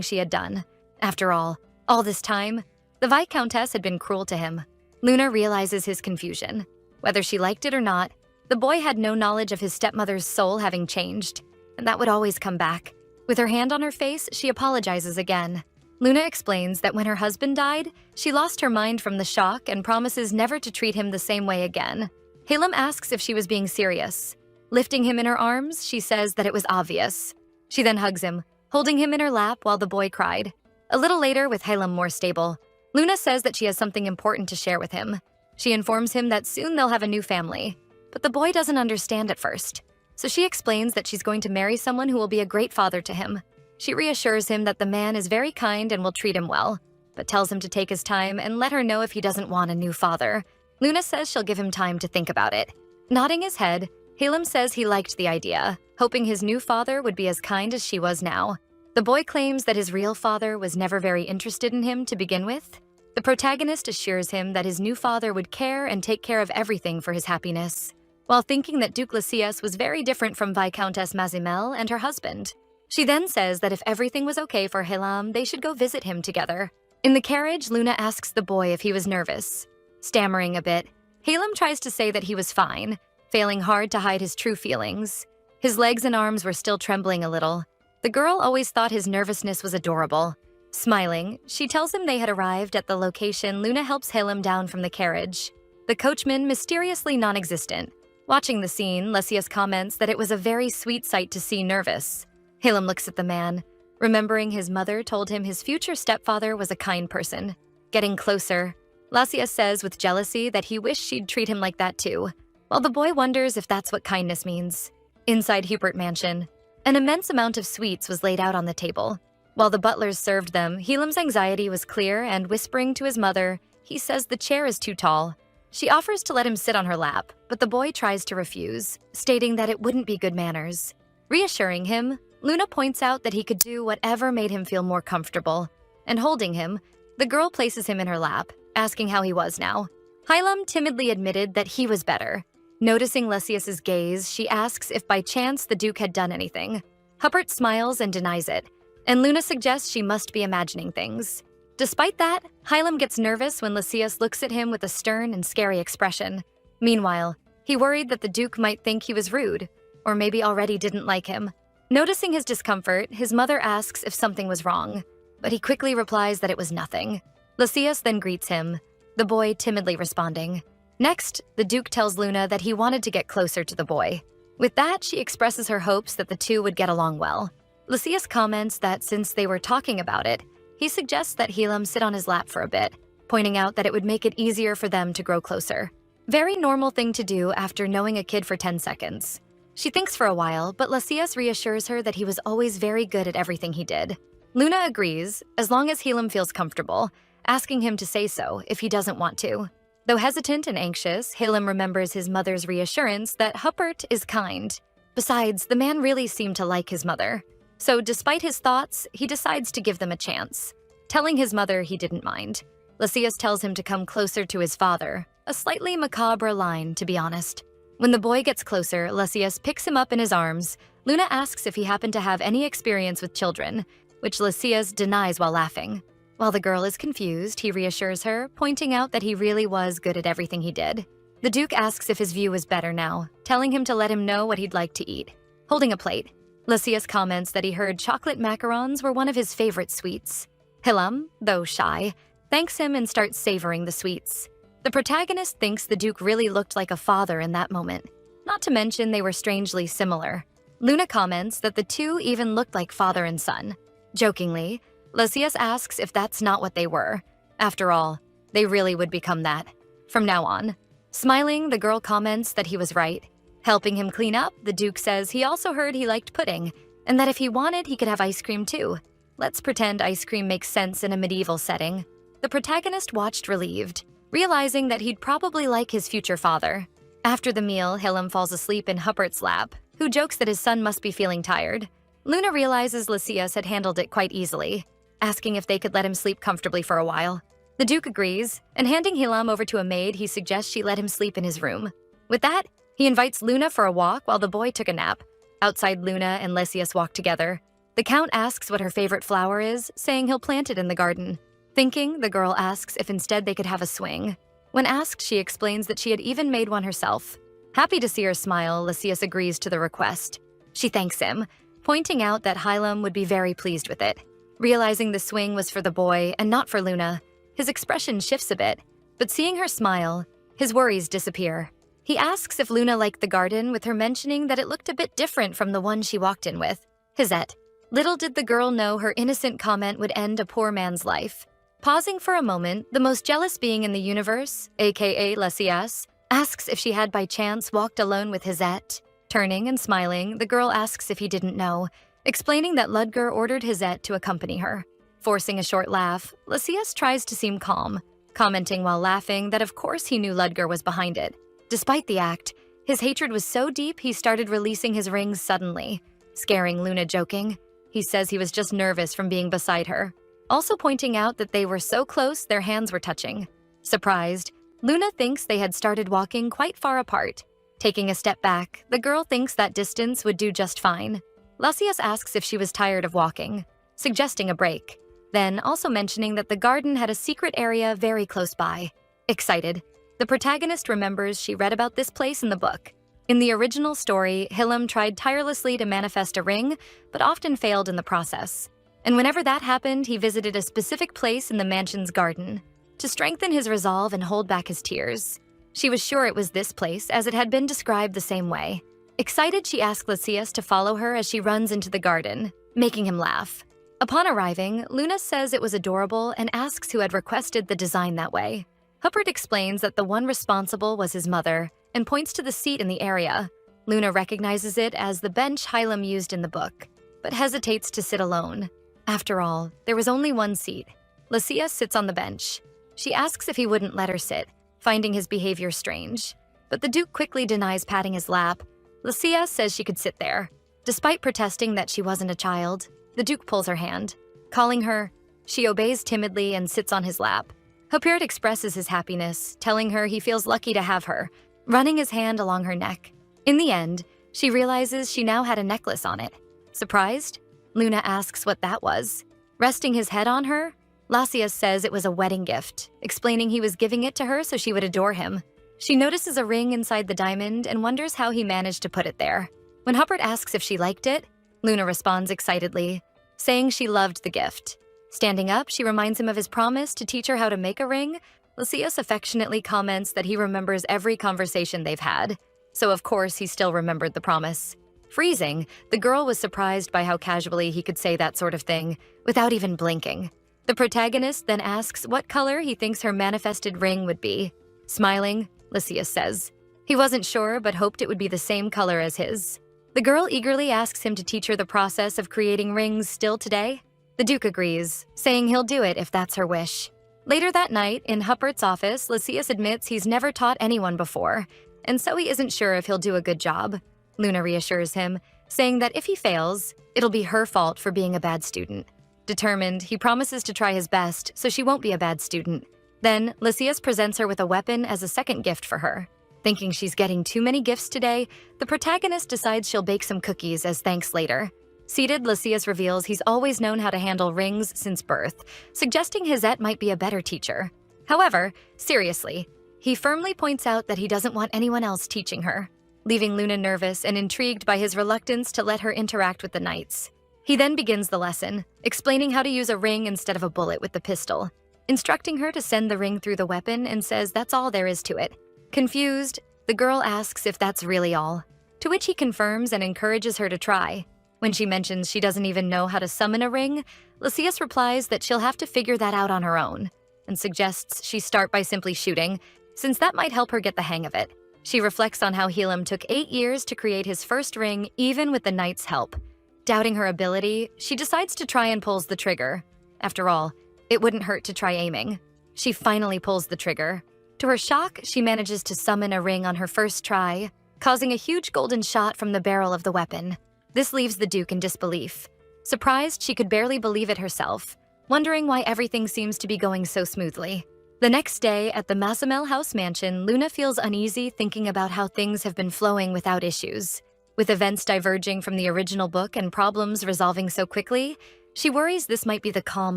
she had done. After all this time, the Viscountess had been cruel to him. Luna realizes his confusion. Whether she liked it or not, the boy had no knowledge of his stepmother's soul having changed, and that would always come back. With her hand on her face, she apologizes again. Luna explains that when her husband died, she lost her mind from the shock and promises never to treat him the same way again. Hylam asks if she was being serious. Lifting him in her arms, she says that it was obvious. She then hugs him, holding him in her lap while the boy cried. A little later, with Hylam more stable, Luna says that she has something important to share with him. She informs him that soon they'll have a new family. But the boy doesn't understand at first. So she explains that she's going to marry someone who will be a great father to him. She reassures him that the man is very kind and will treat him well, but tells him to take his time and let her know if he doesn't want a new father. Luna says she'll give him time to think about it. Nodding his head, Hylam says he liked the idea, hoping his new father would be as kind as she was now. The boy claims that his real father was never very interested in him to begin with. The protagonist assures him that his new father would care and take care of everything for his happiness, while thinking that Duke Lysias was very different from Viscountess Mazimel and her husband. She then says that if everything was okay for Hylam, they should go visit him together. In the carriage, Luna asks the boy if he was nervous. Stammering a bit, Hylam tries to say that he was fine, failing hard to hide his true feelings. His legs and arms were still trembling a little. The girl always thought his nervousness was adorable. Smiling, she tells him they had arrived at the location. Luna helps Halem down from the carriage. The coachman mysteriously non-existent. Watching the scene, Lysias comments that it was a very sweet sight to see nervous. Halem looks at the man, remembering his mother told him his future stepfather was a kind person. Getting closer, Lysias says with jealousy that he wished she'd treat him like that too, while the boy wonders if that's what kindness means. Inside Hubert Mansion, an immense amount of sweets was laid out on the table. While the butlers served them, Helam's anxiety was clear, and whispering to his mother, he says the chair is too tall. She offers to let him sit on her lap, but the boy tries to refuse, stating that it wouldn't be good manners. Reassuring him, Luna points out that he could do whatever made him feel more comfortable. And holding him, the girl places him in her lap, asking how he was now. Hylam timidly admitted that he was better. Noticing Lysias's gaze, she asks if by chance the Duke had done anything. Hubbard smiles and denies it, and Luna suggests she must be imagining things. Despite that, Hylam gets nervous when Lysias looks at him with a stern and scary expression. Meanwhile, he worried that the Duke might think he was rude, or maybe already didn't like him. Noticing his discomfort, his mother asks if something was wrong, but he quickly replies that it was nothing. Lysias then greets him, the boy timidly responding. Next, the Duke tells Luna that he wanted to get closer to the boy. With that, she expresses her hopes that the two would get along well. Lysias comments that since they were talking about it, he suggests that Helam sit on his lap for a bit, pointing out that it would make it easier for them to grow closer. Very normal thing to do after knowing a kid for 10 seconds. She thinks for a while, but Lysias reassures her that he was always very good at everything he did. Luna agrees, as long as Helam feels comfortable, asking him to say so if he doesn't want to. Though hesitant and anxious, Helam remembers his mother's reassurance that Huppert is kind. Besides, the man really seemed to like his mother. So despite his thoughts, he decides to give them a chance. Telling his mother he didn't mind. Lysias tells him to come closer to his father, a slightly macabre line, to be honest. When the boy gets closer, Lysias picks him up in his arms. Luna asks if he happened to have any experience with children, which Lysias denies while laughing. While the girl is confused, he reassures her, pointing out that he really was good at everything he did. The Duke asks if his view was better now, telling him to let him know what he'd like to eat. Holding a plate, Lysias comments that he heard chocolate macarons were one of his favorite sweets. Helam, though shy, thanks him and starts savoring the sweets. The protagonist thinks the Duke really looked like a father in that moment, not to mention they were strangely similar. Luna comments that the two even looked like father and son. Jokingly, Lysias asks if that's not what they were. After all, they really would become that, from now on. Smiling, the girl comments that he was right. Helping him clean up, the Duke says he also heard he liked pudding, and that if he wanted, he could have ice cream too. Let's pretend ice cream makes sense in a medieval setting. The protagonist watched relieved, realizing that he'd probably like his future father. After the meal, Helam falls asleep in Huppert's lap, who jokes that his son must be feeling tired. Luna realizes Lysias had handled it quite easily, asking if they could let him sleep comfortably for a while. The Duke agrees, and handing Helam over to a maid, he suggests she let him sleep in his room. With that, he invites Luna for a walk while the boy took a nap. Outside, Luna and Lysias walk together. The Count asks what her favorite flower is, saying he'll plant it in the garden. Thinking, the girl asks if instead they could have a swing. When asked, she explains that she had even made one herself. Happy to see her smile, Lysias agrees to the request. She thanks him, pointing out that Hylam would be very pleased with it. Realizing the swing was for the boy and not for Luna, his expression shifts a bit, but seeing her smile, his worries disappear. He asks if Luna liked the garden, with her mentioning that it looked a bit different from the one she walked in with. Hisette. Little did the girl know her innocent comment would end a poor man's life. Pausing for a moment, the most jealous being in the universe, aka Lysias, asks if she had by chance walked alone with Hisette. Turning and smiling, the girl asks if he didn't know, explaining that Ludger ordered Hisette to accompany her. Forcing a short laugh, Lysias tries to seem calm, commenting while laughing that of course he knew Ludger was behind it. Despite the act, his hatred was so deep he started releasing his rings suddenly, scaring Luna, joking. He says he was just nervous from being beside her, also pointing out that they were so close their hands were touching. Surprised, Luna thinks they had started walking quite far apart. Taking a step back, the girl thinks that distance would do just fine. Lysias asks if she was tired of walking, suggesting a break, then also mentioning that the garden had a secret area very close by. Excited, the protagonist remembers she read about this place in the book. In the original story, Helam tried tirelessly to manifest a ring, but often failed in the process. And whenever that happened, he visited a specific place in the mansion's garden to strengthen his resolve and hold back his tears. She was sure it was this place, as it had been described the same way. Excited, she asked Lysias to follow her as she runs into the garden, making him laugh. Upon arriving, Luna says it was adorable and asks who had requested the design that way. Huppert explains that the one responsible was his mother and points to the seat in the area. Luna recognizes it as the bench Hylam used in the book, but hesitates to sit alone. After all, there was only one seat. Lysias sits on the bench. She asks if he wouldn't let her sit, finding his behavior strange. But the Duke quickly denies patting his lap. Lysias says she could sit there. Despite protesting that she wasn't a child, the Duke pulls her hand. Calling her, she obeys timidly and sits on his lap. Huppert expresses his happiness, telling her he feels lucky to have her, running his hand along her neck. In the end, she realizes she now had a necklace on it. Surprised? Luna asks what that was. Resting his head on her, Lysias says it was a wedding gift, explaining he was giving it to her so she would adore him. She notices a ring inside the diamond and wonders how he managed to put it there. When Huppert asks if she liked it, Luna responds excitedly, saying she loved the gift. Standing up, she reminds him of his promise to teach her how to make a ring. Lysias affectionately comments that he remembers every conversation they've had, so of course he still remembered the promise. Freezing, the girl was surprised by how casually he could say that sort of thing, without even blinking. The protagonist then asks what color he thinks her manifested ring would be. Smiling, Lysias says he wasn't sure but hoped it would be the same color as his. The girl eagerly asks him to teach her the process of creating rings still today. The Duke agrees, saying he'll do it if that's her wish. Later that night, in Huppert's office, Lysias admits he's never taught anyone before, and so he isn't sure if he'll do a good job. Luna reassures him, saying that if he fails, it'll be her fault for being a bad student. Determined, he promises to try his best so she won't be a bad student. Then, Lysias presents her with a weapon as a second gift for her. Thinking she's getting too many gifts today, the protagonist decides she'll bake some cookies as thanks later. Seated, Lysias reveals he's always known how to handle rings since birth, suggesting Hizette might be a better teacher. However, seriously, he firmly points out that he doesn't want anyone else teaching her, leaving Luna nervous and intrigued by his reluctance to let her interact with the knights. He then begins the lesson, explaining how to use a ring instead of a bullet with the pistol, instructing her to send the ring through the weapon and says that's all there is to it. Confused, the girl asks if that's really all, to which he confirms and encourages her to try. When she mentions she doesn't even know how to summon a ring, Lysias replies that she'll have to figure that out on her own, and suggests she start by simply shooting, since that might help her get the hang of it. She reflects on how Hylam took 8 years to create his first ring, even with the knight's help. Doubting her ability, she decides to try and pulls the trigger. After all, it wouldn't hurt to try aiming. She finally pulls the trigger. To her shock, she manages to summon a ring on her first try, causing a huge golden shot from the barrel of the weapon. This leaves the Duke in disbelief. Surprised, she could barely believe it herself, wondering why everything seems to be going so smoothly. The next day, at the Massamel House mansion, Luna feels uneasy thinking about how things have been flowing without issues. With events diverging from the original book and problems resolving so quickly, she worries this might be the calm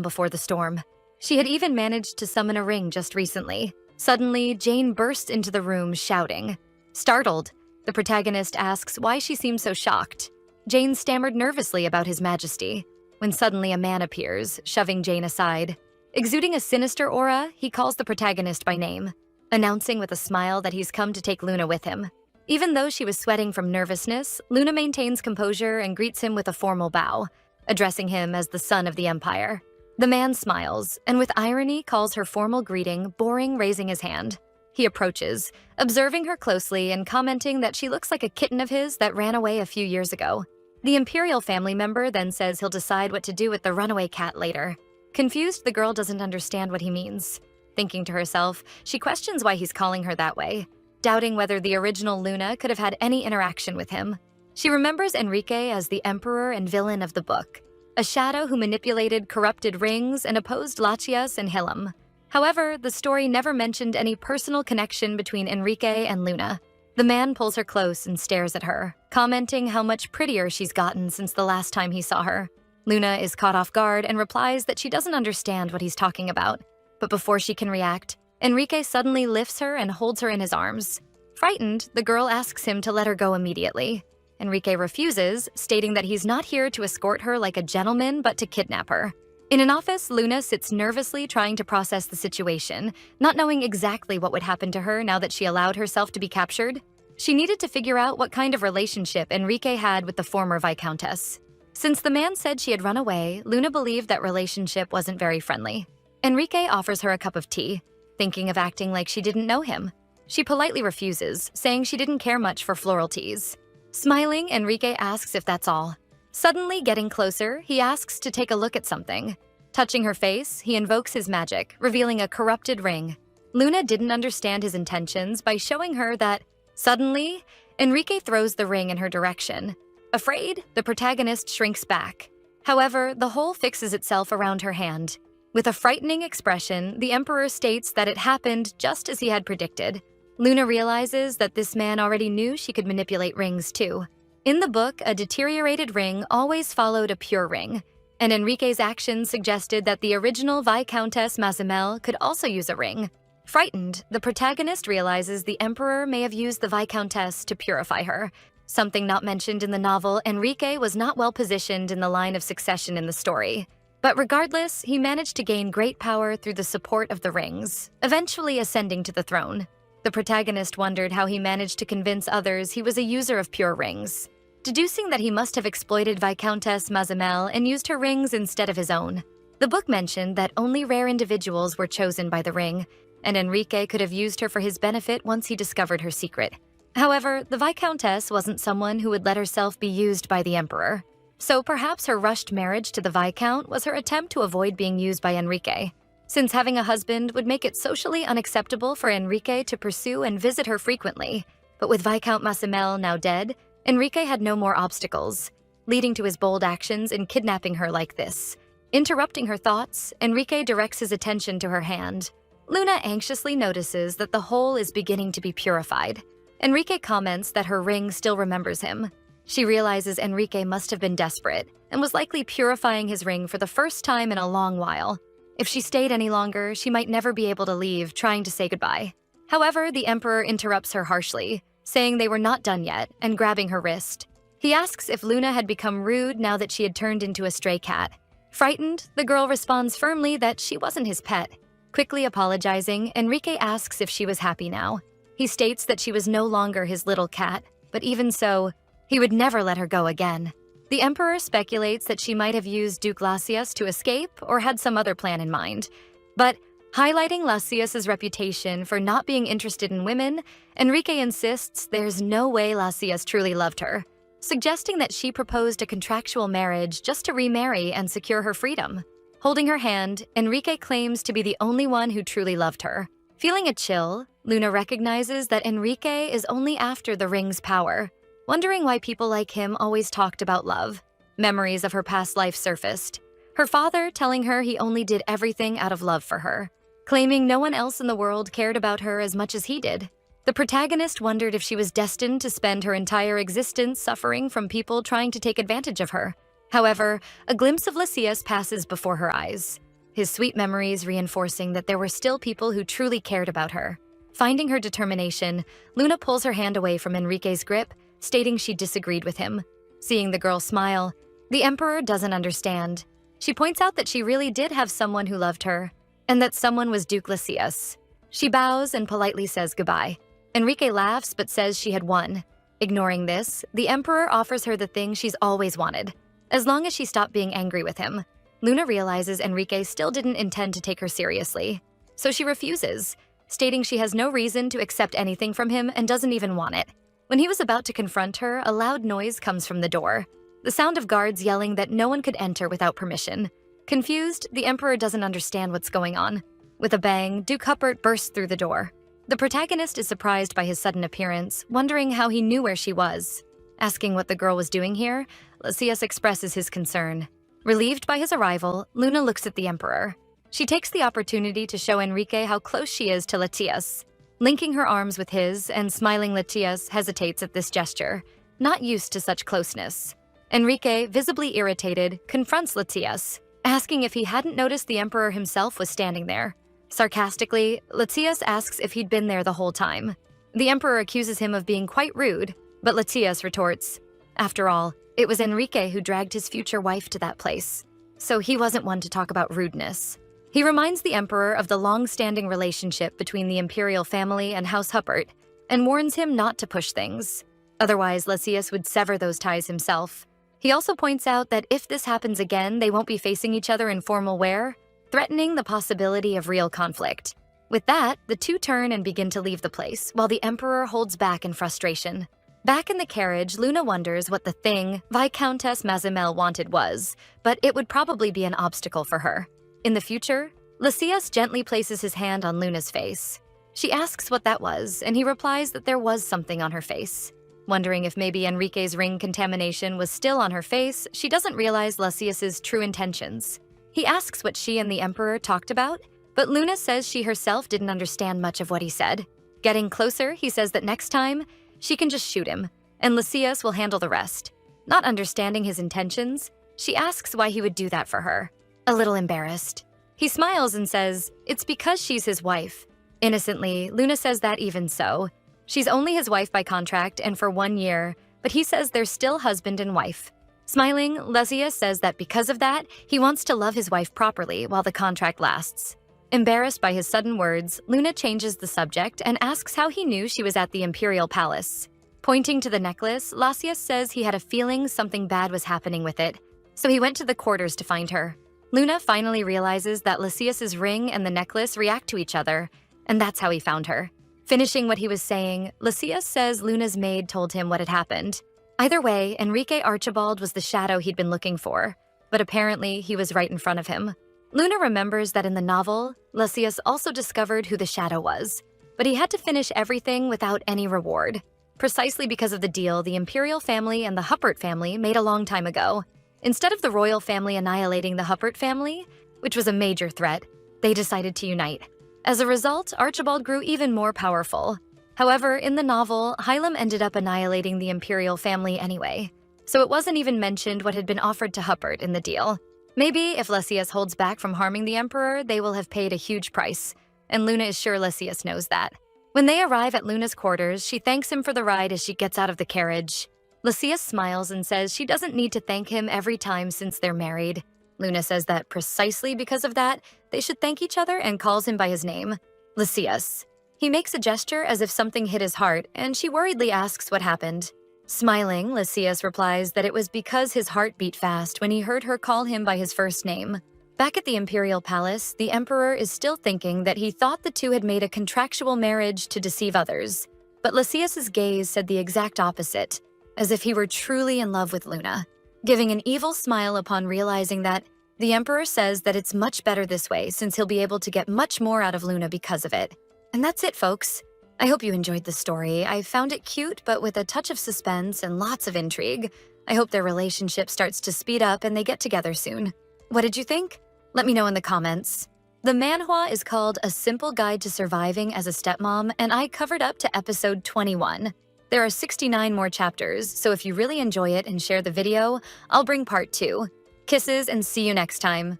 before the storm. She had even managed to summon a ring just recently. Suddenly, Jane bursts into the room shouting. Startled, the protagonist asks why she seemed so shocked. Jane stammered nervously about His Majesty, when suddenly a man appears, shoving Jane aside. Exuding a sinister aura, he calls the protagonist by name, announcing with a smile that he's come to take Luna with him. Even though she was sweating from nervousness, Luna maintains composure and greets him with a formal bow, addressing him as the son of the Empire. The man smiles, and with irony calls her formal greeting boring, raising his hand. He approaches, observing her closely and commenting that she looks like a kitten of his that ran away a few years ago. The Imperial family member then says he'll decide what to do with the runaway cat later. Confused, the girl doesn't understand what he means. Thinking to herself, she questions why he's calling her that way, doubting whether the original Luna could have had any interaction with him. She remembers Enrique as the emperor and villain of the book, a shadow who manipulated corrupted rings and opposed Lachias and Hylam. However, the story never mentioned any personal connection between Enrique and Luna. The man pulls her close and stares at her, commenting how much prettier she's gotten since the last time he saw her. Luna is caught off guard and replies that she doesn't understand what he's talking about. But before she can react, Enrique suddenly lifts her and holds her in his arms. Frightened, the girl asks him to let her go immediately. Enrique refuses, stating that he's not here to escort her like a gentleman but to kidnap her. In an office, Luna sits nervously trying to process the situation, not knowing exactly what would happen to her now that she allowed herself to be captured. She needed to figure out what kind of relationship Enrique had with the former Viscountess. Since the man said she had run away, Luna believed that relationship wasn't very friendly. Enrique offers her a cup of tea, thinking of acting like she didn't know him. She politely refuses, saying she didn't care much for floral teas. Smiling, Enrique asks if that's all. Suddenly getting closer, he asks to take a look at something. Touching her face, he invokes his magic, revealing a corrupted ring. Luna didn't understand his intentions by showing her that, suddenly, Enrique throws the ring in her direction. Afraid, the protagonist shrinks back. However, the hole fixes itself around her hand. With a frightening expression, the Emperor states that it happened just as he had predicted. Luna realizes that this man already knew she could manipulate rings too. In the book, a deteriorated ring always followed a pure ring, and Enrique's actions suggested that the original Viscountess Mazamel could also use a ring. Frightened, the protagonist realizes the Emperor may have used the Viscountess to purify her. Something not mentioned in the novel, Enrique was not well positioned in the line of succession in the story. But regardless, he managed to gain great power through the support of the rings, eventually ascending to the throne. The protagonist wondered how he managed to convince others he was a user of pure rings, deducing that he must have exploited Viscountess Mazamel and used her rings instead of his own. The book mentioned that only rare individuals were chosen by the ring, and Enrique could have used her for his benefit once he discovered her secret. However, the Viscountess wasn't someone who would let herself be used by the Emperor. So perhaps her rushed marriage to the Viscount was her attempt to avoid being used by Enrique, since having a husband would make it socially unacceptable for Enrique to pursue and visit her frequently. But with Viscount Mazamel now dead, Enrique had no more obstacles, leading to his bold actions in kidnapping her like this. Interrupting her thoughts, Enrique directs his attention to her hand. Luna anxiously notices that the hole is beginning to be purified. Enrique comments that her ring still remembers him. She realizes Enrique must have been desperate and was likely purifying his ring for the first time in a long while. If she stayed any longer, she might never be able to leave, trying to say goodbye. However, the Emperor interrupts her harshly, saying they were not done yet and grabbing her wrist. He asks if Luna had become rude now that she had turned into a stray cat. Frightened, the girl responds firmly that she wasn't his pet. Quickly apologizing, Enrique asks if she was happy now. He states that she was no longer his little cat, but even so, he would never let her go again. The Emperor speculates that she might have used Duke Lasius to escape or had some other plan in mind. But highlighting Lasius's reputation for not being interested in women, Enrique insists there's no way Lasius truly loved her, suggesting that she proposed a contractual marriage just to remarry and secure her freedom. Holding her hand, Enrique claims to be the only one who truly loved her. Feeling a chill, Luna recognizes that Enrique is only after the ring's power. Wondering why people like him always talked about love, memories of her past life surfaced. Her father telling her he only did everything out of love for her, claiming no one else in the world cared about her as much as he did. The protagonist wondered if she was destined to spend her entire existence suffering from people trying to take advantage of her. However, a glimpse of Lasius passes before her eyes, his sweet memories reinforcing that there were still people who truly cared about her. Finding her determination, Luna pulls her hand away from Enrique's grip, stating she disagreed with him. Seeing the girl smile, the Emperor doesn't understand. She points out that she really did have someone who loved her, and that someone was Duke Lasius. She bows and politely says goodbye. Enrique laughs but says she had won. Ignoring this, the Emperor offers her the thing she's always wanted, as long as she stopped being angry with him. Luna realizes Enrique still didn't intend to take her seriously, so she refuses, stating she has no reason to accept anything from him and doesn't even want it. When he was about to confront her, a loud noise comes from the door, the sound of guards yelling that no one could enter without permission. Confused, the Emperor doesn't understand what's going on. With a bang, Duke Huppert bursts through the door. The protagonist is surprised by his sudden appearance, wondering how he knew where she was. Asking what the girl was doing here, Lasius expresses his concern. Relieved by his arrival, Luna looks at the Emperor. She takes the opportunity to show Enrique how close she is to Latias. Linking her arms with his and smiling, Latias hesitates at this gesture, not used to such closeness. Enrique, visibly irritated, confronts Latias, asking if he hadn't noticed the Emperor himself was standing there. Sarcastically, Latias asks if he'd been there the whole time. The Emperor accuses him of being quite rude, but Latias retorts, After all, it was Enrique who dragged his future wife to that place, so he wasn't one to talk about rudeness. He reminds the emperor of the long-standing relationship between the imperial family and House Huppert and warns him not to push things. Otherwise, Lysias would sever those ties himself. He also points out that if this happens again, they won't be facing each other in formal wear, threatening the possibility of real conflict. With that, the two turn and begin to leave the place, while the emperor holds back in frustration. Back in the carriage, Luna wonders what the thing Viscountess Mazimel wanted was, but it would probably be an obstacle for her. In the future, Lysias gently places his hand on Luna's face. She asks what that was, and he replies that there was something on her face. Wondering if maybe Enrique's ring contamination was still on her face, she doesn't realize Lysias's true intentions. He asks what she and the emperor talked about, but Luna says she herself didn't understand much of what he said. Getting closer, he says that next time, she can just shoot him, and Lysias will handle the rest. Not understanding his intentions, she asks why he would do that for her. A little embarrassed. He smiles and says, it's because she's his wife. Innocently, Luna says that even so. She's only his wife by contract and for 1 year, but he says they're still husband and wife. Smiling, Lysias says that because of that, he wants to love his wife properly while the contract lasts. Embarrassed by his sudden words, Luna changes the subject and asks how he knew she was at the Imperial Palace. Pointing to the necklace, Lysias says he had a feeling something bad was happening with it, so he went to the quarters to find her. Luna finally realizes that Lysias's ring and the necklace react to each other, and that's how he found her. Finishing what he was saying, Lysias says Luna's maid told him what had happened. Either way, Enrique Archibald was the shadow he'd been looking for, but apparently he was right in front of him. Luna remembers that in the novel, Lysias also discovered who the shadow was, but he had to finish everything without any reward, precisely because of the deal the Imperial family and the Huppert family made a long time ago. Instead of the royal family annihilating the Huppert family, which was a major threat, they decided to unite. As a result, Archibald grew even more powerful. However, in the novel, Hylam ended up annihilating the Imperial family anyway, so it wasn't even mentioned what had been offered to Huppert in the deal. Maybe if Lysias holds back from harming the emperor, they will have paid a huge price, and Luna is sure Lysias knows that. When they arrive at Luna's quarters, she thanks him for the ride as she gets out of the carriage. Lysias smiles and says she doesn't need to thank him every time since they're married. Luna says that precisely because of that, they should thank each other and calls him by his name, Lysias. He makes a gesture as if something hit his heart, and she worriedly asks what happened. Smiling, Lysias replies that it was because his heart beat fast when he heard her call him by his first name. Back at the Imperial Palace, the Emperor is still thinking that he thought the two had made a contractual marriage to deceive others. But Lysias's gaze said the exact opposite, as if he were truly in love with Luna. Giving an evil smile upon realizing that, the Emperor says that it's much better this way since he'll be able to get much more out of Luna because of it. And that's it, folks. I hope you enjoyed the story. I found it cute, but with a touch of suspense and lots of intrigue. I hope their relationship starts to speed up and they get together soon. What did you think? Let me know in the comments. The manhwa is called A Simple Guide to Surviving as a Stepmom, and I covered up to episode 21. There are 69 more chapters, so if you really enjoy it and share the video, I'll bring part 2. Kisses and see you next time.